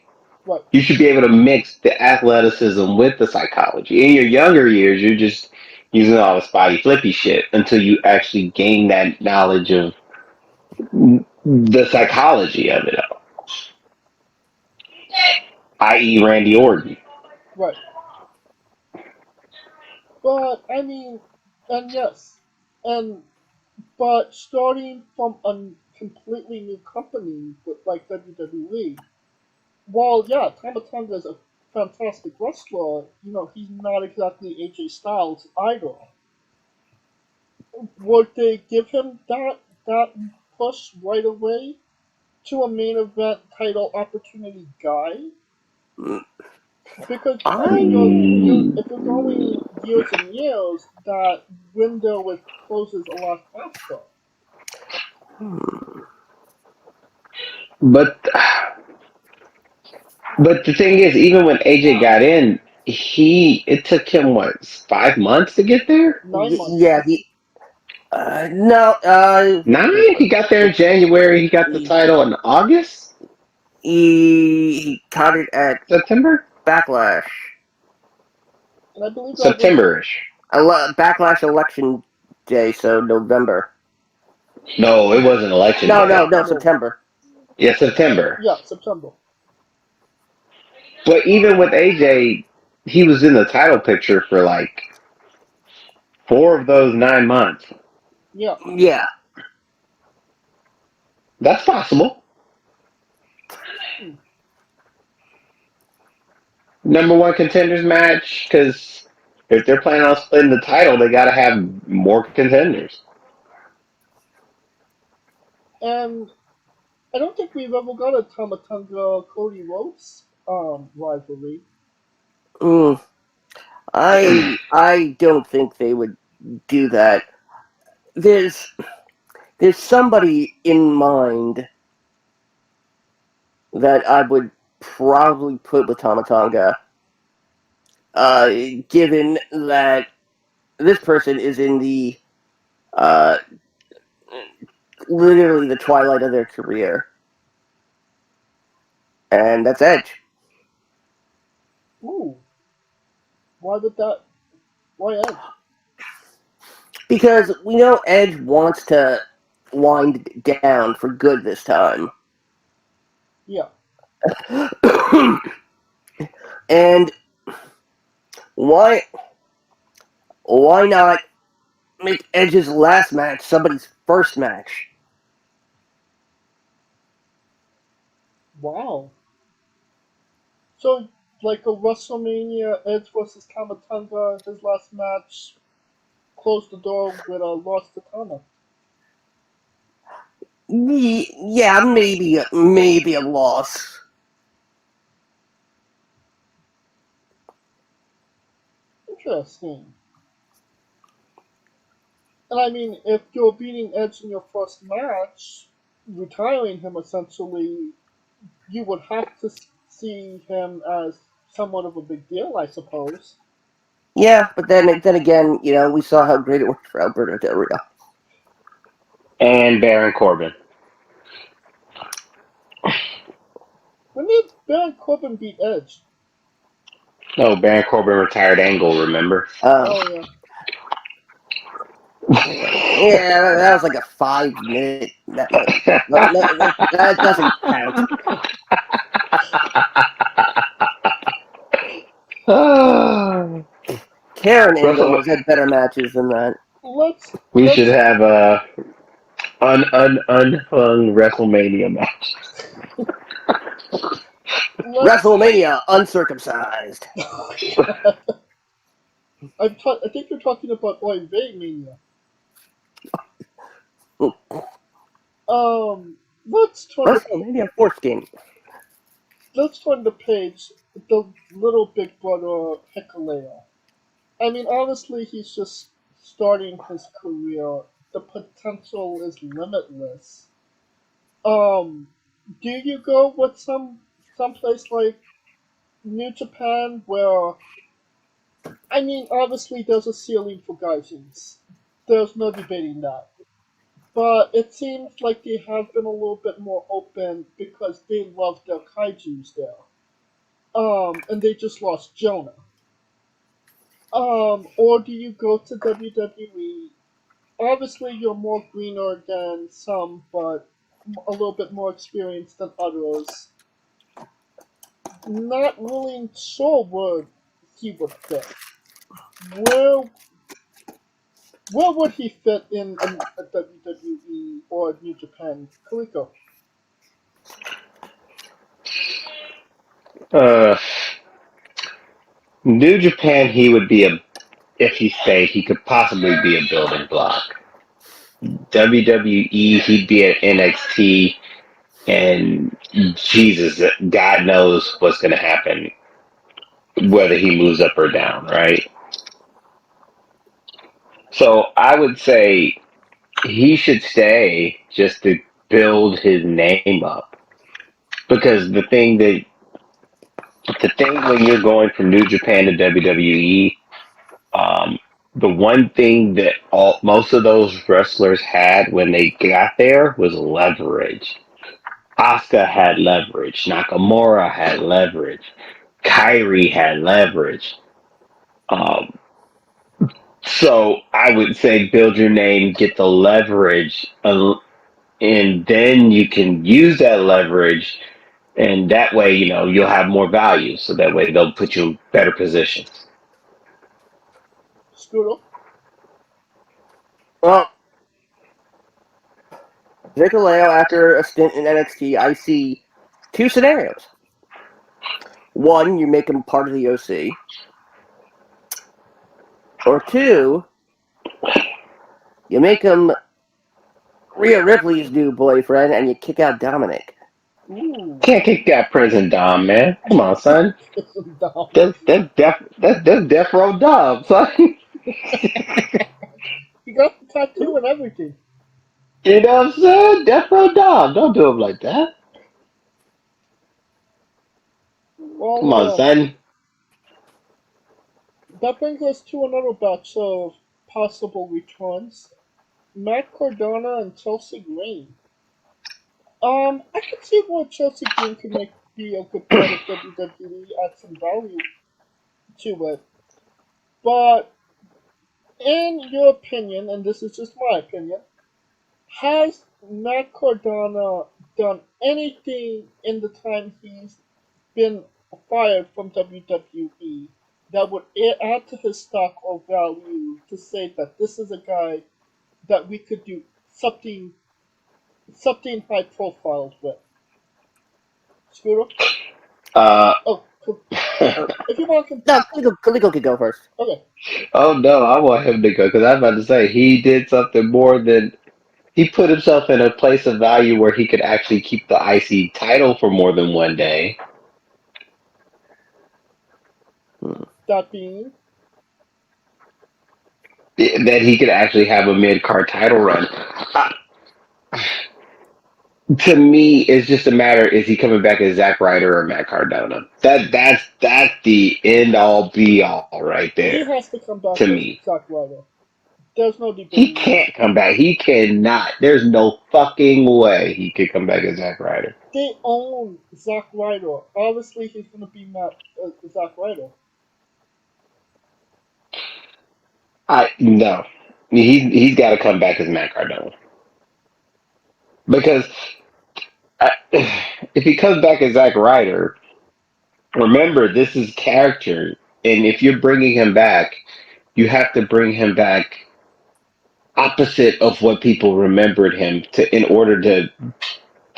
Right. You should be able to mix the athleticism with the psychology. In your younger years, you're just using all the spotty flippy shit until you actually gain that knowledge of the psychology of it all. I.e. Randy Orton. Right. But, I mean, and yes. But starting from a completely new company like WWE, while, yeah, Tama Tonga is a fantastic wrestler, he's not exactly AJ Styles either. Would they give him that push right away to a main event title opportunity guy? Because I mean, if you're going years and years, that window closes a lot faster. But the thing is, even when AJ got in, it took him 5 months to get there? 9 months. Yeah, no. 9? He got there in January. He got the title in August. He caught it at September. Backlash. And I believe September-ish. Backlash election Day, so November. No, it wasn't election No, day. no, September. Yeah, September. Yeah, September. But even with AJ, he was in the title picture for like 4 of those 9 months. Yeah. Yeah. That's possible. Number one contenders match, because if they're planning on splitting the title, they got to have more contenders. And I don't think we've ever got a Tamatonga Cody Rhodes rivalry. I don't think they would do that. There's somebody in mind that I would probably put with Tamatonga, given that this person is in the literally the twilight of their career, and that's Edge. Ooh. Why would that? Why Edge? Because we know Edge wants to wind down for good this time. Yeah. And why not make Edge's last match somebody's first match? Wow. So, like a WrestleMania Edge versus Tamatonga, his last match, closed the door with a loss to Tama. Yeah, maybe a loss. Interesting. And I mean, if you're beating Edge in your first match, retiring him essentially, you would have to see him as somewhat of a big deal, I suppose. Yeah, but then again, we saw how great it worked for Alberto Del Rio. And Baron Corbin. When did Baron Corbin beat Edge? No, Baron Corbin retired Angle, remember? Oh, yeah. Yeah, that was like a 5-minute. That doesn't count. Karen Angle has had better matches than that. We should have a unhung WrestleMania match. WrestleMania uncircumcised. I think you're talking about Oy Vey Mania. Let's turn WrestleMania 14. Let's turn the page. The little big brother Hikuleo. I mean, honestly, he's just starting his career. The potential is limitless. Do you go with someplace like New Japan where, I mean, obviously there's a ceiling for gaijins. There's no debating that. But it seems like they have been a little bit more open because they love their kaijus there. And they just lost Jonah. Or do you go to WWE? Obviously, you're more greener than some, but a little bit more experienced than others. Not really sure where he would fit. Where would he fit in a WWE or New Japan? Kaliko. New Japan, he would be if he stayed, he could possibly be a building block. WWE, he'd be at NXT, and Jesus, God knows what's going to happen, whether he moves up or down, right? So I would say he should stay just to build his name up. Because the thing when you're going from New Japan to WWE, the one thing that most of those wrestlers had when they got there was leverage. Asuka had leverage. Nakamura had leverage. Kyrie had leverage. So I would say build your name, get the leverage, and then you can use that leverage, and that way, you'll have more value. So that way, they'll put you in better positions. Scooter? Well, Hikuleo, after a stint in NXT, I see two scenarios. One, you make him part of the OC. Or two, you make him Rhea Ripley's new boyfriend and you kick out Dominic. Ooh. Can't kick that prison Dom, man. Come on, son. That's death row Dom, son. He got the tattoo and everything. You know what I'm saying? Death row Dom. Don't do him like that. Well, Come on, son. that brings us to another batch of possible returns. Matt Cardona and Chelsea Green. I could see where Chelsea Green could be a good part of WWE, add some value to it. But in your opinion, and this is just my opinion, has Matt Cardona done anything in the time he's been fired from WWE that would add to his stock or value to say that this is a guy that we could do something high profile with? Scooter? Oh, if you want to... No, Kaliko could go first. Okay. Oh no, I want him to go because I was about to say he did something more than he put himself in a place of value where he could actually keep the IC title for more than one day. That being That he could actually have a mid card title run. To me, it's just a matter: is he coming back as Zack Ryder or Matt Cardona? That's the end all be all right there. he has to come back To as me, Zack Ryder. There's no debate. he can't come back. He cannot. There's no fucking way he could come back as Zack Ryder. They own Zack Ryder. Obviously, he's going to be Zack Ryder. No. He's got to come back as Matt Cardona. Because if he comes back as Zack Ryder, remember, this is character. And if you're bringing him back, you have to bring him back opposite of what people remembered him in order to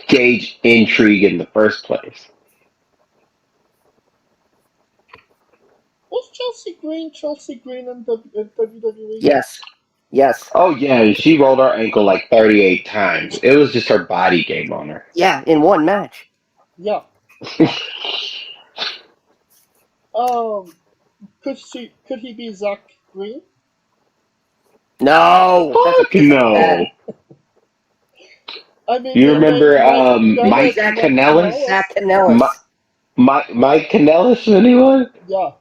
gauge intrigue in the first place. Was Chelsea Green in WWE? Yes. Oh, yeah, she rolled her ankle like 38 times. It was just her body game on her. Yeah, in one match. Yeah. Could he be Zack Green? No. Fuck no. I mean, You remember Mike Zach Kanellis? Zach Kanellis. Mike Kanellis, anyone? Yeah.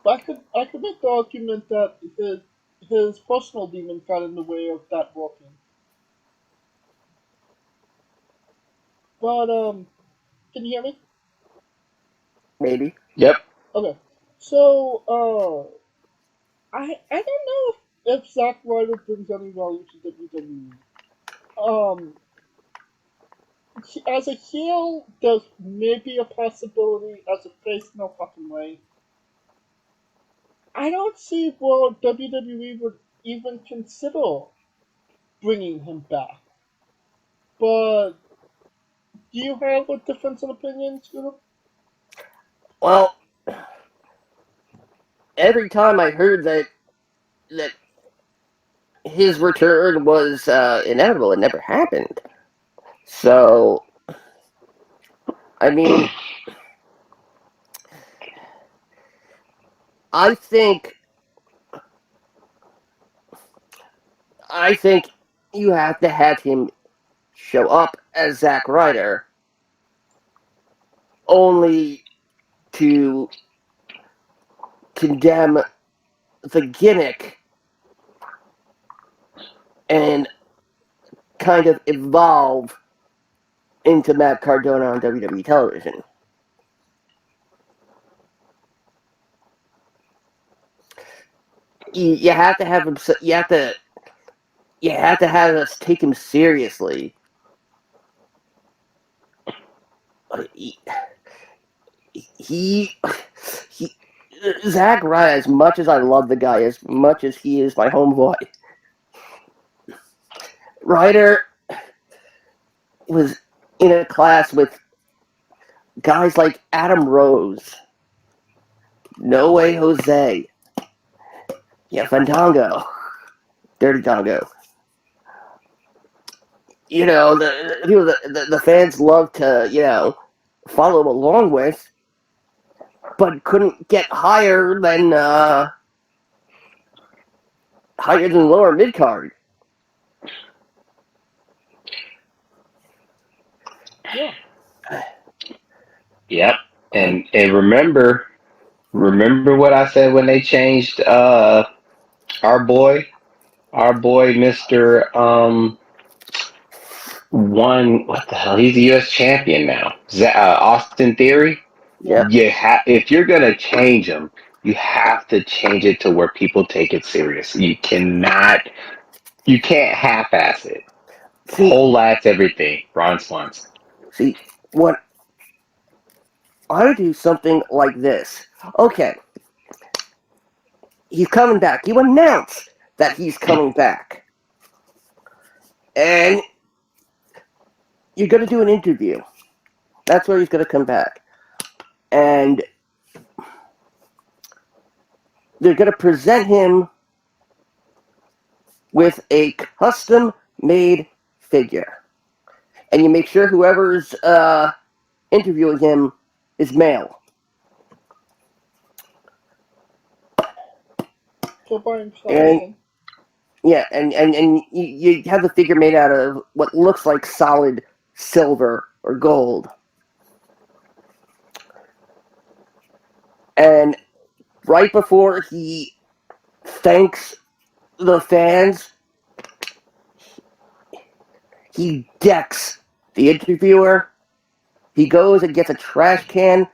I could make the argument that his personal demon got in the way of that working. But can you hear me? Maybe. Yep. Okay. So I don't know if Zack Ryder brings any value to WWE. As a heel, there's maybe a possibility. As a face, no fucking way. I don't see where WWE would even consider bringing him back. But do you have a difference in opinion, Scooter? Well, every time I heard that his return was inevitable, it never happened. So, I mean, I think you have to have him show up as Zack Ryder only to condemn the gimmick and kind of evolve into Matt Cardona on WWE television. you have to have him. You have to have us take him seriously. He Zack Ryder, as much as I love the guy, as much as he is my homeboy, Ryder was in a class with guys like Adam Rose, No Way Jose, Fandango, Dirty Dongo. The fans love to, follow along with, but couldn't get higher than lower mid card. Yeah. Yep. And remember what I said when they changed our boy Mr. what the hell? He's a US champion now. Austin Theory. Yeah. If you're gonna change him, you have to change it to where people take it serious. You can't half-ass it. Whole ass everything, Ron Swanson. See, what I would do something like this. Okay, he's coming back. You announce that he's coming back, and you're gonna do an interview. That's where he's gonna come back, and they're gonna present him with a custom-made figure. And you make sure whoever's interviewing him is male. And you have the figure made out of what looks like solid silver or gold. And right before he thanks the fans, he decks the interviewer. He goes and gets a trash can,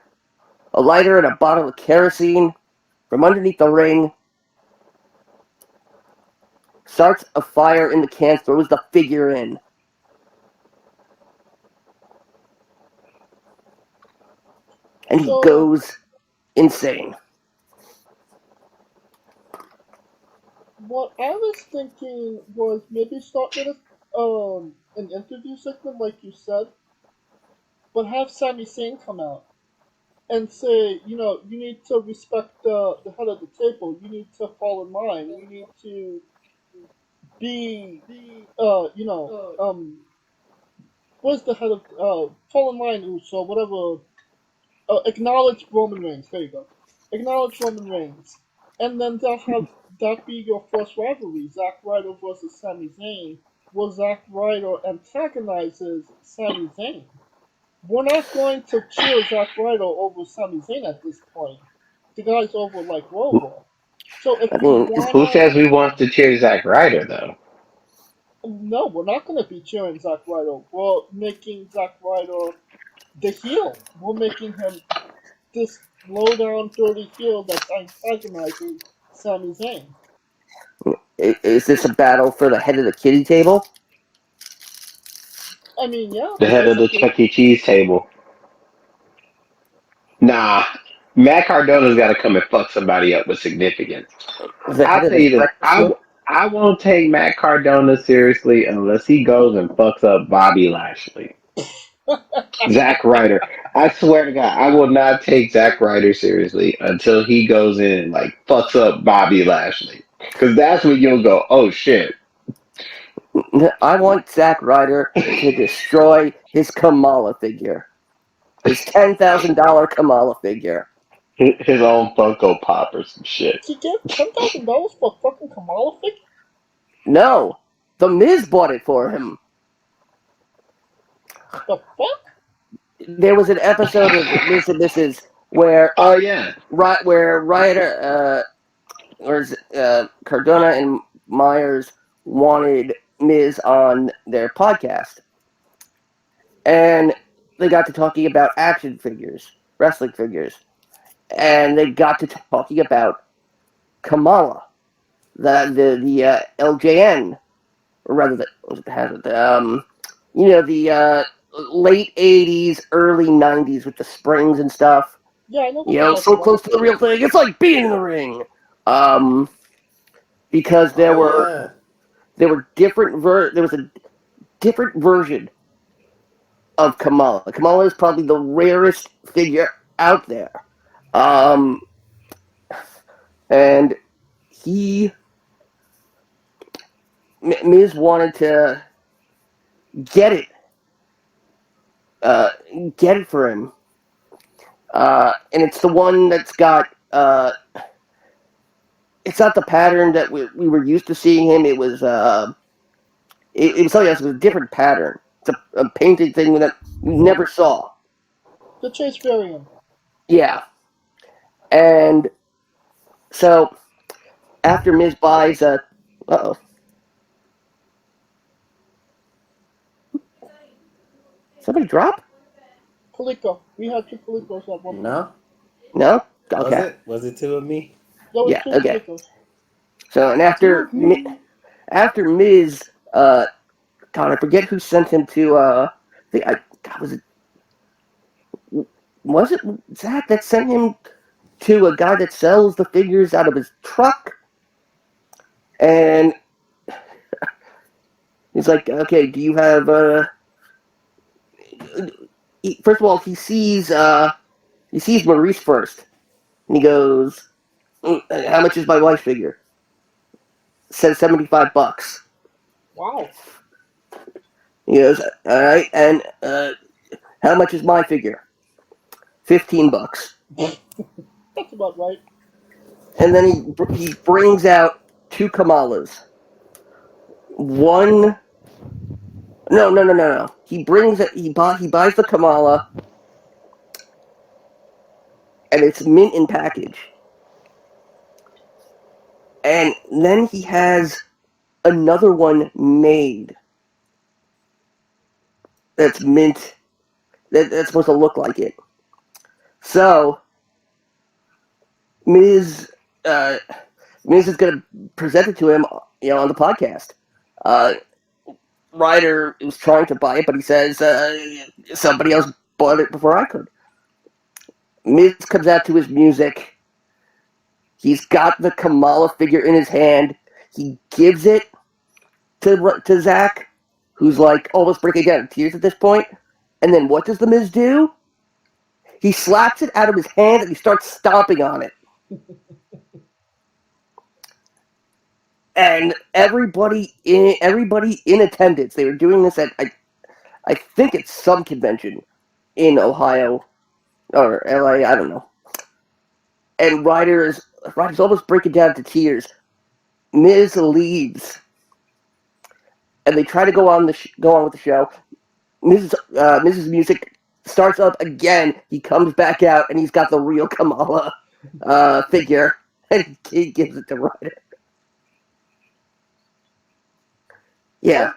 a lighter, and a bottle of kerosene from underneath the ring, starts a fire in the can, throws the figure in. And he goes insane. What I was thinking was maybe start with an interview segment, like you said, but have Sami Zayn come out and say, you need to respect the head of the table. You need to fall in line. You need to be, where's the head of, fall in line, Uso, whatever, acknowledge Roman Reigns. There you go. Acknowledge Roman Reigns. And then that be your first rivalry, Zack Ryder versus Sami Zayn, where Zack Ryder antagonizes Sami Zayn. We're not going to cheer Zack Ryder over Sami Zayn at this point. The guy's over like Rover. So who says we want to cheer Zack Ryder though? No, we're not going to be cheering Zack Ryder. We're making Zack Ryder the heel. We're making him this low-down, dirty heel that's antagonizing Sami Zayn. Is this a battle for the head of the kiddie table? I mean, yeah. The head of the Chuck E. Cheese table. Nah, Matt Cardona's got to come and fuck somebody up with significance. I'll tell you this. I won't take Matt Cardona seriously unless he goes and fucks up Bobby Lashley. Zack Ryder. I swear to God, I will not take Zack Ryder seriously until he goes in and fucks up Bobby Lashley. Because that's when you'll go, oh shit. I want Zack Ryder to destroy his Kamala figure. His $10,000 Kamala figure. His own Funko Pop or some shit. He get $10,000 for a fucking Kamala figure? No. The Miz bought it for him. The fuck? There was an episode of Miz and Mrs. where where Ryder Cardona and Myers wanted Miz on their podcast. And they got to talking about action figures, wrestling figures. And they got to talking about Kamala. the LJN, or rather the late '80s, early '90s with the springs and stuff. Yeah, I know. So close to the real thing. It's like being in the ring. Because there were different there was a different version of Kamala. Kamala is probably the rarest figure out there. And Miz wanted to get it for him. And it's the one that's got, it's not the pattern that we were used to seeing him. It was, it was something else. It was a different pattern. It's a painted thing that we never saw. The Chase variant. Yeah. And so, after Miz buys uh-oh. Somebody drop? Coleco. We had 2 Colecos at one point. No? Okay. Was it 2 of me? Yeah, 2 okay. Colecos. So, and after Miz, God, I forget who sent him to, was it Zach that sent him to a guy that sells the figures out of his truck? And he's like, okay, do you have, first of all, he sees Maurice first. And he goes, how much is my wife's figure? Says $75. Wow. He goes, all right, and how much is my figure? $15. That's about right. And then he brings out 2 Kamalas. One. No. He brings it. He buys the Kamala, and it's mint in package. And then he has another one made that's mint. That's supposed to look like it. So Miz is going to present it to him, on the podcast. Ryder was trying to buy it, but he says somebody else bought it before I could. Miz comes out to his music. He's got the Kamala figure in his hand. He gives it to Zach, who's like almost breaking down in tears at this point. And then what does the Miz do? He slaps it out of his hand and he starts stomping on it. And everybody in attendance, they were doing this at, I think it's some convention in Ohio or LA, I don't know. And Ryder's almost breaking down to tears. Miz leaves, and they try to go on with the show. Miz's music starts up again. He comes back out, and he's got the real Kamala figure, and he gives it to Ryder. Yeah.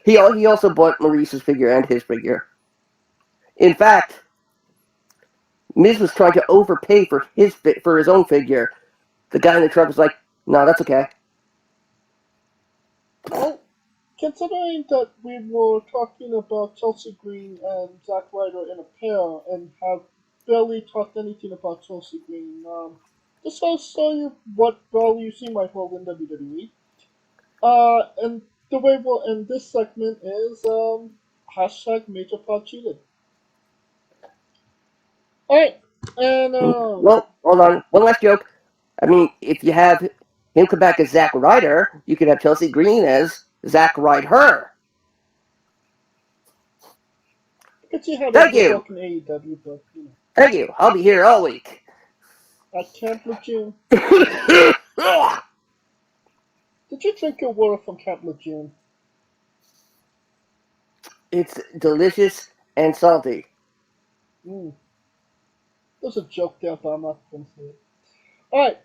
He also bought Maurice's figure and his figure. In fact, Miz was trying to overpay for his own figure. The guy in the truck was like, "No, that's okay." Well, considering that we were talking about Chelsea Green and Zack Ryder in a pair and have barely talked anything about Chelsea Green, just to show you what value she might hold in WWE. And the way we'll end this segment is hashtag Major Pod Cheated. Alright, and well, hold on. One last joke. I mean, if you have him come back as Zack Ryder, you could have Chelsea Green as Zack Ryder. I could see how Thank you. work in AEW, but Thank you. I'll be here all week. At Camp Lejeune. Did you drink your water from Camp Lejeune? It's delicious and salty. There's a joke there, but I'm not going to say it. Alright,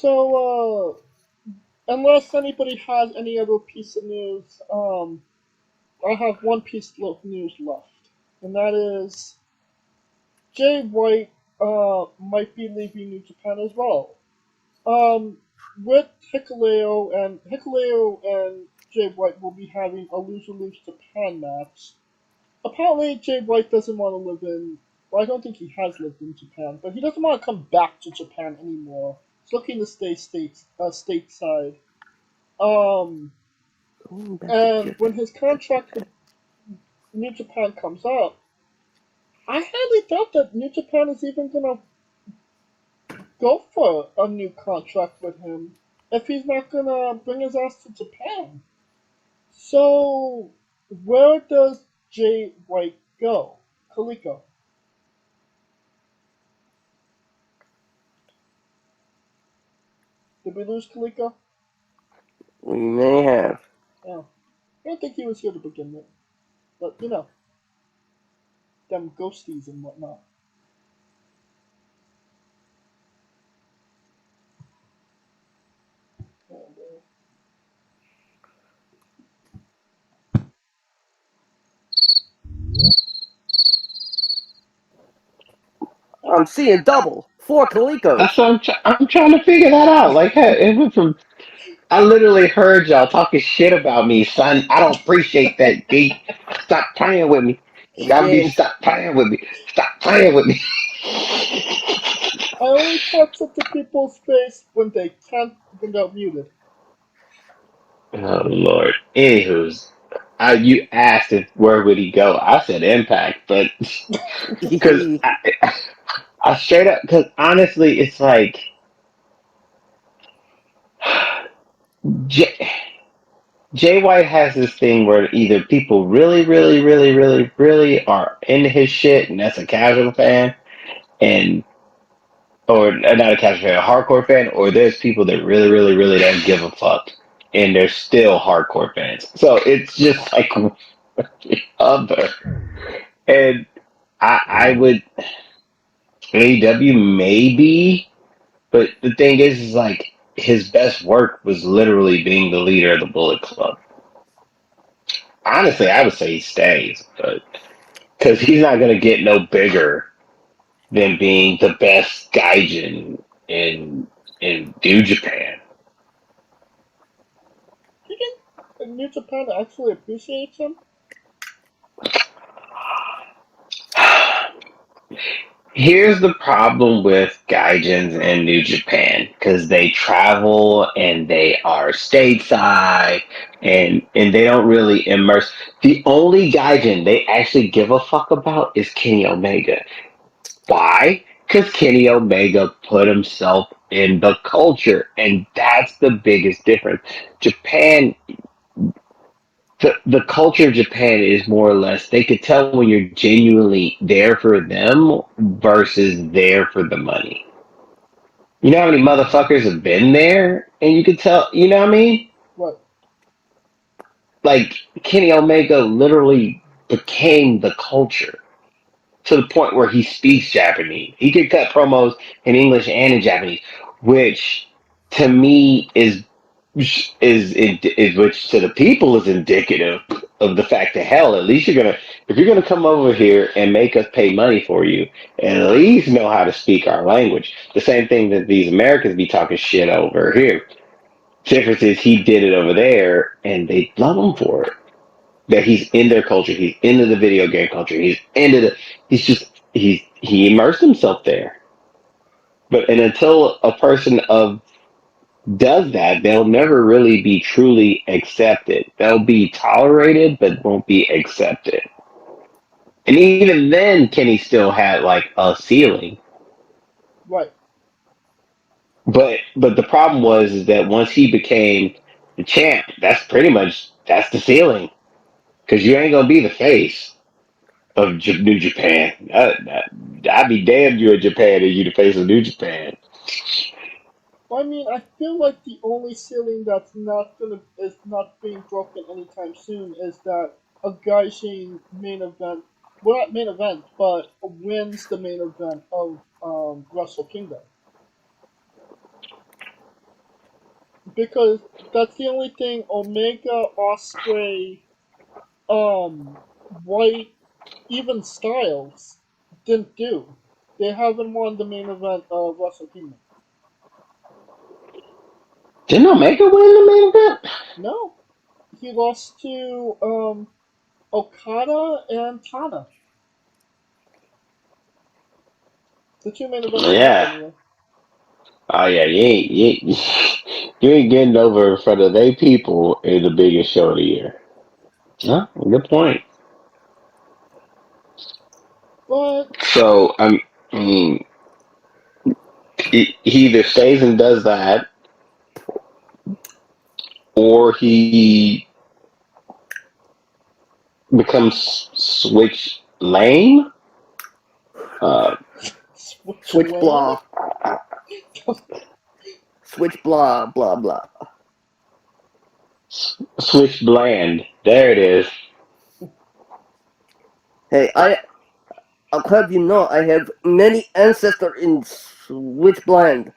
so, unless anybody has any other piece of news, I have one piece of news left, and that is Jay White might be leaving New Japan as well. With Hikuleo and Jay White will be having a loser-lose Japan match. Apparently, Jay White doesn't want to live in. Well, I don't think he has lived in Japan, but he doesn't want to come back to Japan anymore. He's looking to stay stateside. And when his contract with New Japan comes up, I highly doubt that New Japan is even gonna go for a new contract with him if he's not gonna bring his ass to Japan. So, where does Jay White go? Kaliko. Did we lose Kaliko? We may have. Yeah. I don't think he was here to begin with. But, you know, them ghosties and whatnot. I'm seeing double. 4 Kalikos. That's what I'm trying to figure that out. Like, it went from. I literally heard y'all talking shit about me, son. I don't appreciate that, B. Stop playing with me. Gotta be James. stop playing with me. Stop playing with me. I only talk to people's face when they're muted. Oh Lord. Anywho's, you asked if where would he go? I said Impact, but because I straight up because honestly, it's like J, Jay White has this thing where either people really, really, really, really, really are into his shit, and that's a casual fan, and or not a casual fan, a hardcore fan, or there's people that really, really, really don't give a fuck, and they're still hardcore fans. So it's just like other. And I would AEW maybe, but the thing is like his best work was literally being the leader of the Bullet Club. Honestly, I would say he stays, but because he's not gonna get no bigger than being the best gaijin in New Japan. Do you think New Japan actually appreciates him? Here's the problem with Gaijins in New Japan because they travel and they are stateside and they don't really immerse. The only Gaijin they actually give a fuck about is Kenny Omega. Why? Because Kenny Omega put himself in the culture, and that's the biggest difference. Japan the culture of Japan is more or less they could tell when you're genuinely there for them versus there for the money. You know how many motherfuckers have been there and you could tell, you know what I mean? What? Like Kenny Omega literally became the culture to the point where he speaks Japanese. He could cut promos in English and in Japanese, which to me is which to the people is indicative of the fact that hell, at least if you're gonna come over here and make us pay money for you, at least know how to speak our language. The same thing that these Americans be talking shit over here. Difference is he did it over there and they love him for it. That he's in their culture, he's into the video game culture, he immersed himself there. But and until a person of does that, they'll never really be truly accepted. They'll be tolerated, but won't be accepted. And even then, Kenny still had like a ceiling. Right. But the problem was is that once he became the champ, that's the ceiling. Because you ain't gonna be the face of New Japan. I'd be damned you're in Japan and you the face of New Japan. I mean, I feel like the only ceiling that's is not being broken anytime soon is that a Gaijin main event, well not main event, but wins the main event of Wrestle Kingdom. Because that's the only thing Omega, Osprey, White, even Styles didn't do. They haven't won the main event of Wrestle Kingdom. Didn't Omega win the main event? No. He lost to Okada and Tana. The two main events Yeah. anyway. Oh yeah, you ain't getting over in front of they people in the biggest show of the year. Huh? Good point. But So I mean, he either stays and does that, or he becomes switch lame. Switch Lane? blah. Switch blah blah blah. Switch bland. There it is. Hey, I'll have you know I have many ancestors in Switchblend.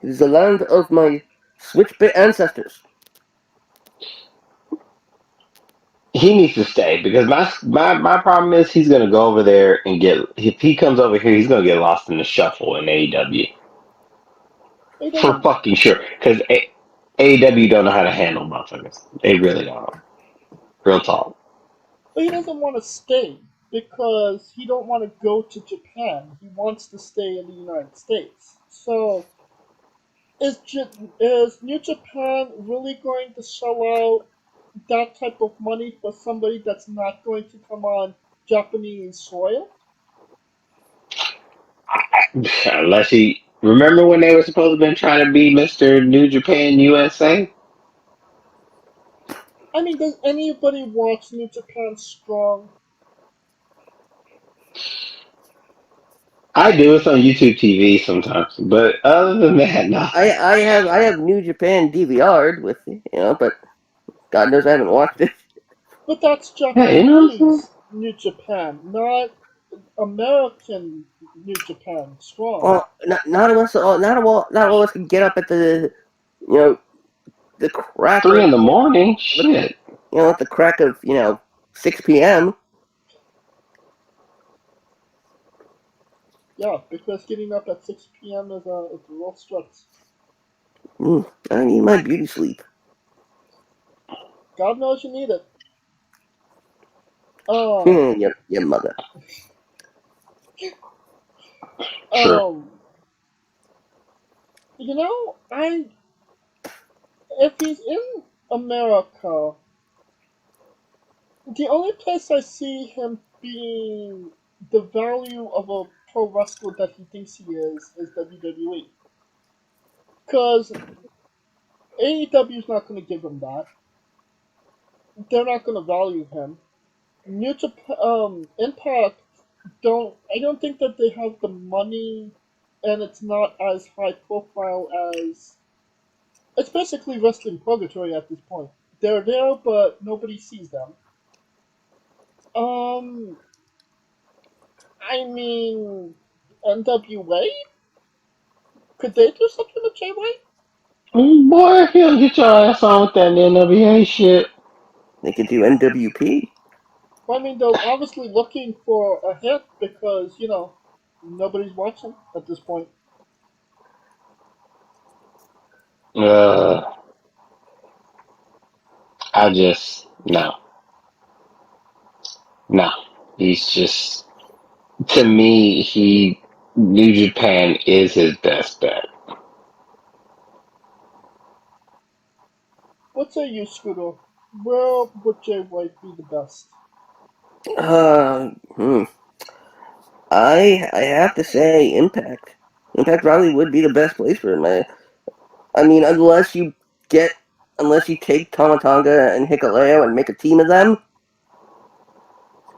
It is the land of my Switchbit ancestors. He needs to stay because my problem is he's gonna go over there and get if he comes over here he's gonna get lost in the shuffle in AEW for fucking sure because AEW don't know how to handle motherfuckers. They really don't. Real talk. But he doesn't want to stay because he don't want to go to Japan. He wants to stay in the United States. So is New Japan really going to shell out that type of money for somebody that's not going to come on Japanese soil? Unless he remember when they were supposed to been trying to be Mr. New Japan USA. I mean, does anybody watch New Japan Strong? I do. It's on YouTube TV sometimes, but other than that, no. I have New Japan DVR'd with but God knows I haven't watched it. But that's Yeah, you know what I'm saying? Japanese New Japan, not American New Japan Strong. Well, not of us can get up at the the crack 3 in the morning. Shit. at the crack of 6 p.m. Yeah, because getting up at 6 p.m. is a real stress. I need my beauty sleep. God knows you need it. Your mother. Sure. If he's in America, the only place I see him being the value of a pro wrestler that he thinks he is WWE. Because AEW is not going to give him that. They're not going to value him. New Japan, Impact I don't think that they have the money, and it's not as high profile as it's basically wrestling purgatory at this point. They're there, but nobody sees them. I mean, NWA? Could they do something with Jay White? Boy, if you don't get your ass on with that NWA shit. They could do NWP. Well, I mean, they're obviously looking for a hit because, nobody's watching at this point. I just no. No. He's just to me, New Japan is his best bet. What say you, Scooter? Where would Jay White be the best? I have to say Impact. Impact probably would be the best place for him. I mean, unless you take Tomatonga and Hikuleo and make a team of them,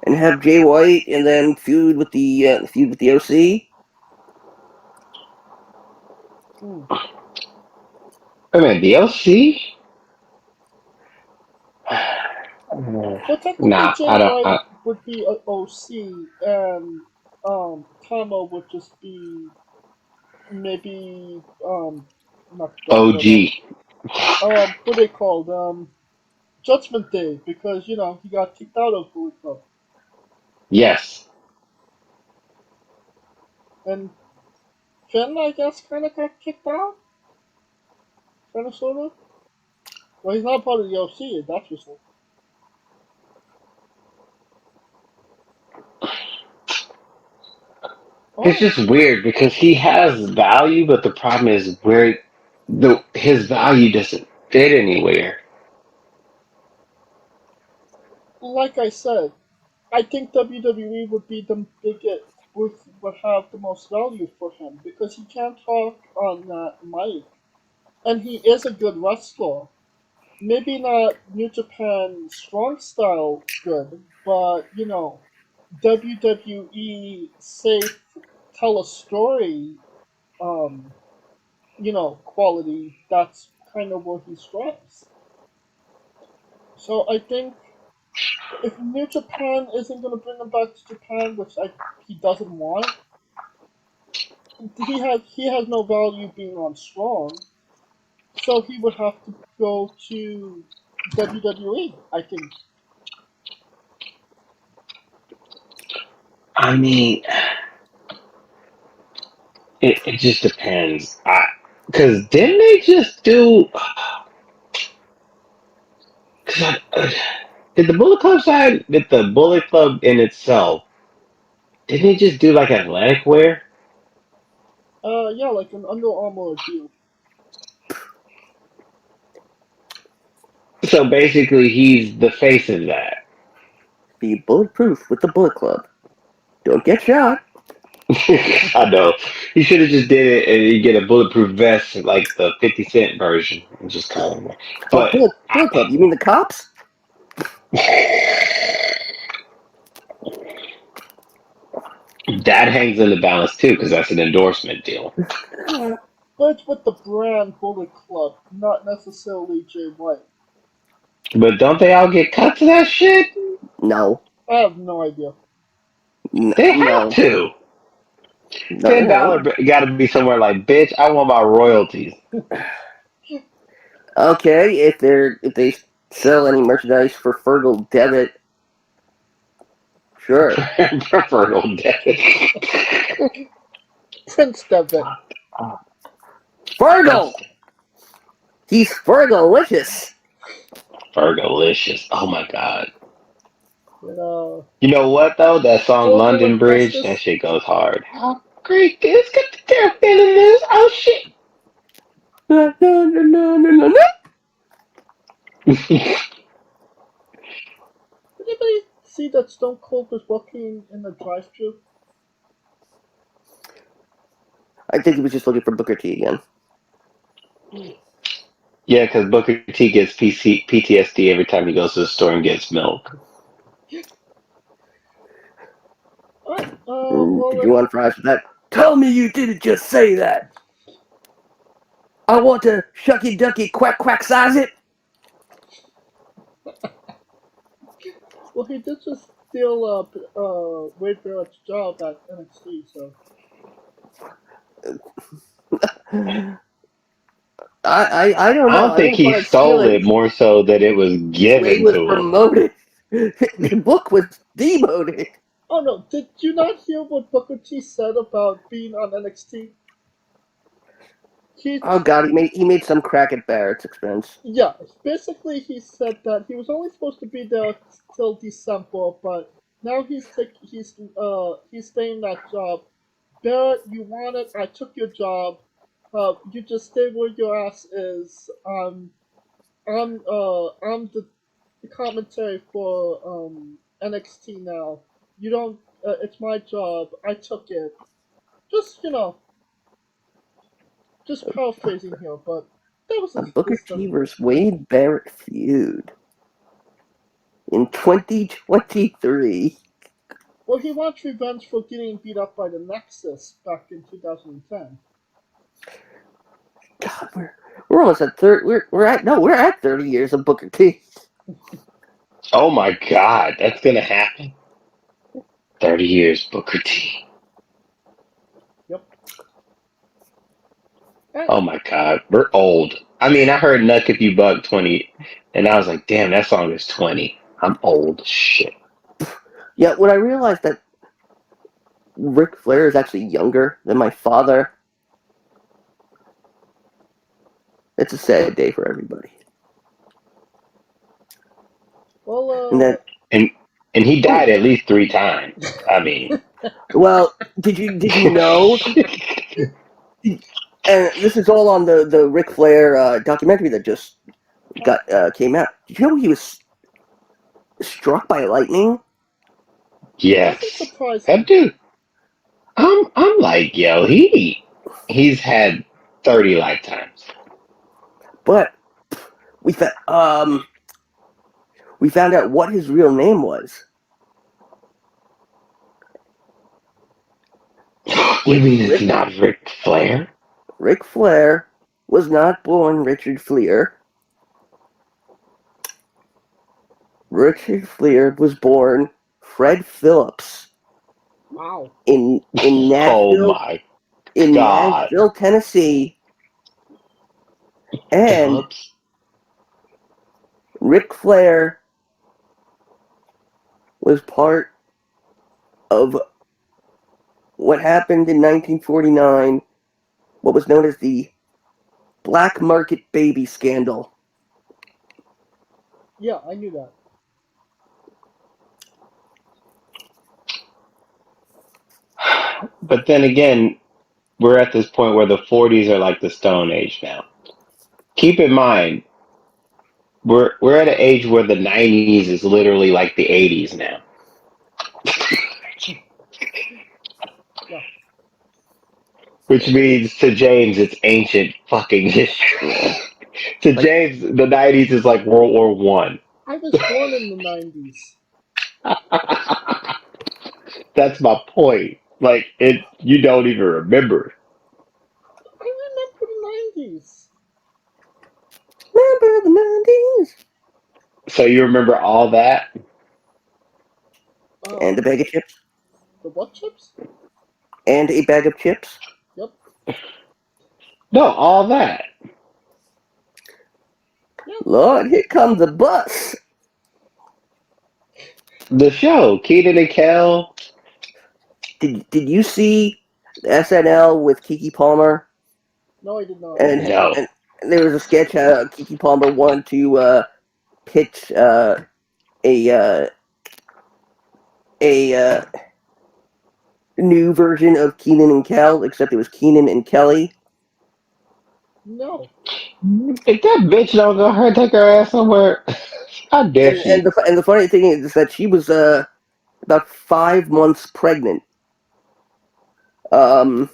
and have Jay White and then feud with the OC. I mean, the OC? But technically, Nah, Jay I White don't. would be an OC, and Tama would just be maybe not OG. what are they called? Judgment Day, because he got kicked out of Bullet Club. Yes. And Finn, I guess, kind of got kicked out? Kind of, sort of? Well, he's not part of the OC, that's for sure. It's just weird because he has value, but the problem is where his value doesn't fit anywhere. Like I said, I think WWE would be the biggest, would have the most value for him because he can talk on that mic, and he is a good wrestler. Maybe not New Japan strong style good, but WWE safe tell a story, quality. That's kind of where he strives. So I think if New Japan isn't going to bring him back to Japan, which he doesn't want, he has no value being on Strong, so he would have to go to WWE. I think. I mean, it just depends. Because didn't they just do? Did the Bullet Club side, did the Bullet Club in itself, didn't they just do like athletic wear? Yeah, like an Under Armour deal. So basically, he's the face of that. Be bulletproof with the Bullet Club. Don't get shot. I know. He should have just did it and you get a bulletproof vest like the 50 Cent version. And just kind of. But Bullet Club? You mean the cops? that hangs in the balance too because that's an endorsement deal. But it's with the brand Bullet Club, not necessarily Jay White. But don't they all get cut to that shit? No. I have no idea. They have to. $10 got to be somewhere like, bitch, I want my royalties. Okay, if they sell any merchandise for Fergal debit, sure. Fergal debit. Prince debit. Fergal. He's Fergalicious. Fergalicious. Oh my god. You know what though? That song London Bridge, that shit goes hard. How great is got the terrapin in this? Oh shit. Did anybody see that Stone Cold was walking in the drive-thru? I think he was just looking for Booker T again. Yeah, because Booker T gets PTSD every time he goes to the store and gets milk. Did you want fries with that? Tell me you didn't just say that. I want to shucky ducky quack quack size it. Well, he did just steal Wade Barrett's job at NXT, so. I don't know. I don't think he stole it more so that it was given Wade was to him. promoted. The book was demoted. Oh no, did you not hear what Booker T said about being on NXT? Oh god, he made some crack at Barrett's expense. Yeah, basically he said that he was only supposed to be there till December, but now he's staying that job. Barrett, you want it? I took your job. You just stay where your ass is. I'm the commentary for NXT now. You don't. It's my job. I took it. Just paraphrasing here, but that was A Booker T vs. Wade Barrett feud in 2023. Well, he wants revenge for getting beat up by the Nexus back in 2010. God, we're almost at 30. We're at 30 years of Booker T. Oh my god, that's gonna happen. 30 years, Booker T. Yep. Oh my god, we're old. I mean, I heard Nuck If You Buck 20, and I was like, damn, that song is 20. I'm old as shit. Yeah, when I realized that Ric Flair is actually younger than my father. It's a sad day for everybody. Well, And then, and he died at least 3 times. I mean, well, did you know? And this is all on the Ric Flair documentary that just came out. Did you know he was struck by lightning? yes, That's surprising. that dude. I'm like, yo, he's had 30 lifetimes. But we found out what his real name was. You mean it's not Ric Flair? Ric Flair was not born Richard Fleer. Richard Fleer was born Fred Phillips. Wow. In Nashville. Oh my in God. Nashville, Tennessee. And Phillips? Ric Flair was part of what happened in 1949, what was known as the Black Market Baby Scandal. Yeah, I knew that. But then again, we're at this point where the 40s are like the Stone Age now. Keep in mind, we're at an age where the 90s is literally like the 80s now. Yeah. Which means to James, it's ancient fucking history. To James, the 90s is like World War One. I was born in the 90s. That's my point. Like you don't even remember. I remember the 90s. Remember the 90s? So you remember all that? And a bag of chips. The what chips? And a bag of chips. Yep. No, all that. Lord, here comes the bus. The show, Keenan and Kel. Did you see SNL with Keke Palmer? No, I did not. And there was a sketch how Keke Palmer wanted to pitch a new version of Keenan and Kel, except it was Keenan and Kelly. No. If that bitch don't go her take her ass somewhere, how dare she? And the funny thing is that she was about 5 months pregnant. And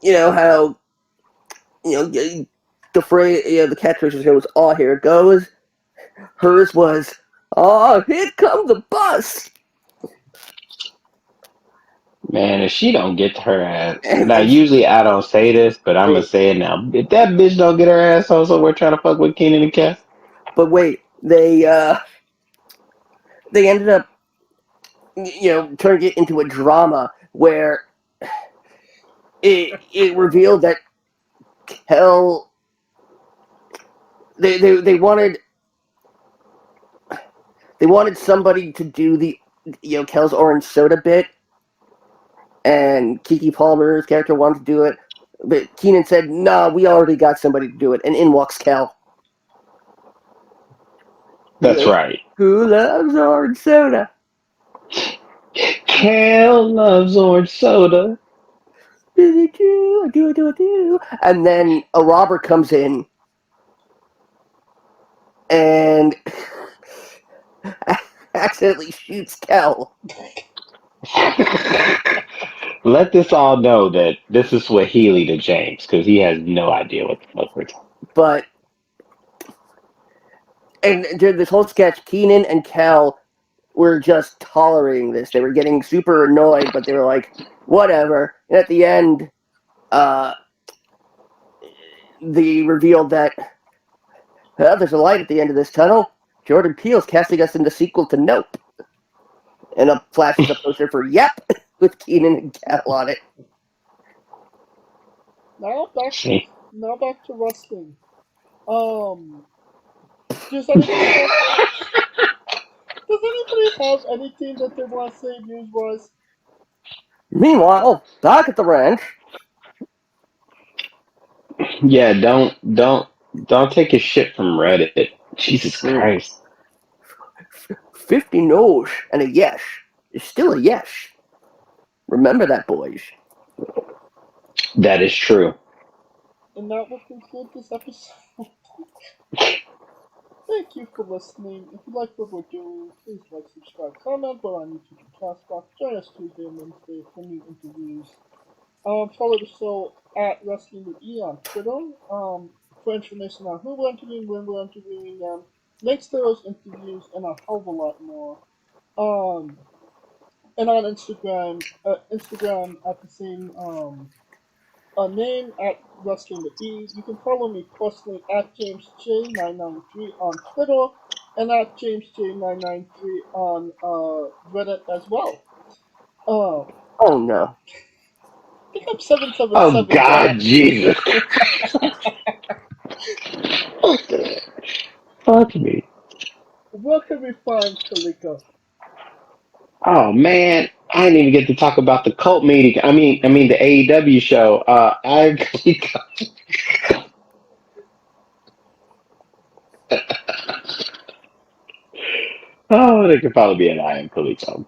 you know how the phrase, the catchphrase was, "Oh, here it goes." Hers was, "Oh, here comes the bus." Man, if she don't get her ass. Now, usually I don't say this, but I'm going to say it now. If that bitch don't get her ass on somewhere trying to fuck with Keenan and Kel. But wait, they ended up, turning it into a drama where it revealed that Kel, they wanted somebody to do the Kel's orange soda bit, and Keke Palmer's character wanted to do it, but Keenan said, "Nah, we already got somebody to do it," and in walks Kel. That's right. Who loves orange soda? Kel loves orange soda. Is it true? I do. And then a robber comes in and accidentally shoots Kel. Let this all know that this is Swahili to James, because he has no idea what the fuck we're talking about. And during this whole sketch, Keenan and Kel were just tolerating this. They were getting super annoyed, but they were like, whatever. And at the end, they revealed that there's a light at the end of this tunnel. Jordan Peele's casting us in the sequel to Nope. And up flashes a poster for Yep with Keenan and Kel on it. Now back to wrestling. Does anybody Does anybody have anything that they want to say news-wise? Meanwhile, back at the ranch. Yeah, don't take his shit from Reddit. Jesus Christ. 50 no's and a yes is still a yes. Remember that, boys. That is true. And that will conclude this episode. Thank you for listening. If you like what we're doing, please like, subscribe, comment. We're on YouTube and Castbox. Join us Tuesday and Wednesday for new interviews. Follow the show at Wrestling with E on Twitter. For information on who we're interviewing, when we're interviewing them, links to those interviews, and a hell of a lot more. And on Instagram at the same name at Wrestling with E. You can follow me personally at JamesJ993 on Twitter and at JamesJ993 on Reddit as well. Oh no. I think I'm 777. Oh God, Jesus. Fuck me. Where can we find Kalika? Oh man, I didn't even get to talk about the cult meeting. I mean the AEW show. Oh, they could probably be an I am Kaliko.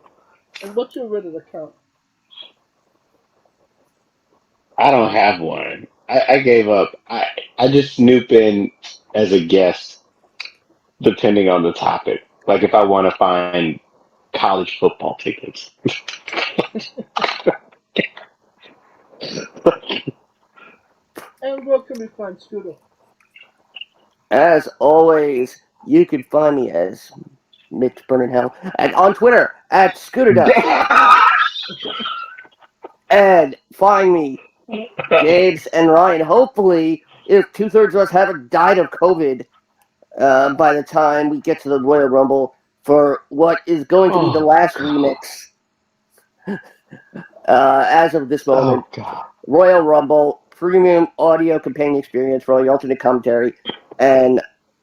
And what's your Reddit account? I don't have one. I gave up. I just snoop in as a guest, depending on the topic. Like if I want to find college football tickets. And where can we find Scooter? As always, you can find me as Mitch Burnenhell and on Twitter at ScooterDust. And find me, James and Ryan. Hopefully, if 2/3 of us haven't died of COVID by the time we get to the Royal Rumble for what is going to be the last remix as of this moment. Oh God. Royal Rumble, premium audio companion experience for all your alternate commentary, and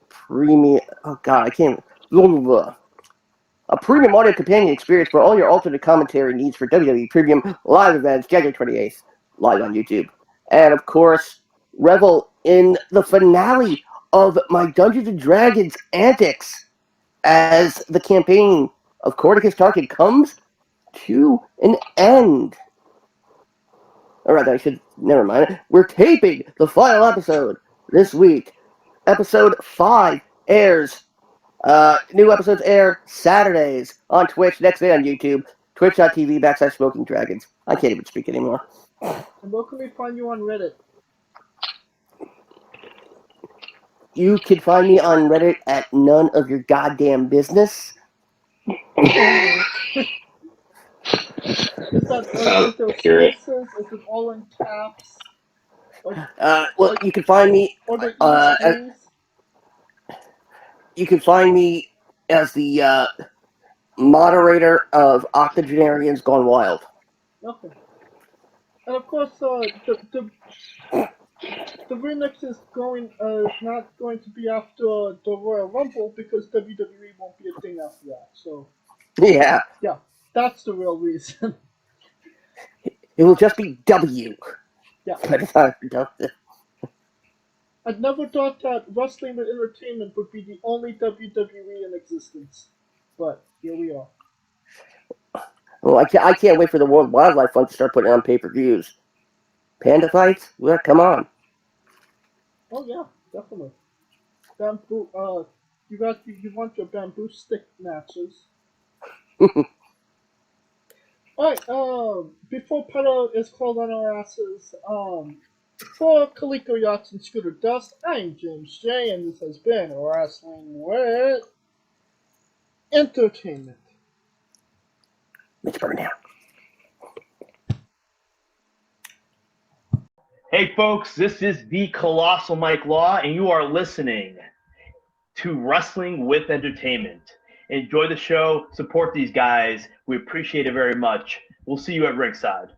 premium. Oh God, I can't. A premium audio companion experience for all your alternate commentary needs for WWE Premium live events, January 28th, live on YouTube. And of course, revel in the finale of my Dungeons and Dragons antics as the campaign of Cordicus Tarkin comes to an end. Or rather, I should, never mind. We're taping the final episode this week. Episode 5 airs. New episodes air Saturdays on Twitch, next day on YouTube, twitch.tv/Smoking Dragons. I can't even speak anymore. And where can we find you on Reddit? You can find me on Reddit at none of your goddamn business. Is there spaces? Is it all in caps? Well, you can find me. You can find me as the moderator of Octogenarians Gone Wild. Okay. And of course, the remix is not going to be after the Royal Rumble because WWE won't be a thing after that. So. Yeah. Yeah, that's the real reason. It will just be W. Yeah. By the time we're done. I never thought that Wrestling with Entertainment would be the only WWE in existence. But here we are. Well, I can't wait for the World Wildlife Fund to start putting on pay-per-views. Panda fights? Well, come on. Oh yeah, definitely. Bamboo. You want your bamboo stick matches. Alright. Before Pedal is called on our asses. For Kaliko Yachts and Scooter Dust, I'm James J, and this has been Wrestling with Entertainment. Mitch Burnell. Hey folks, this is the Colossal Mike Law, and you are listening to Wrestling with Entertainment. Enjoy the show, support these guys. We appreciate it very much. We'll see you at ringside.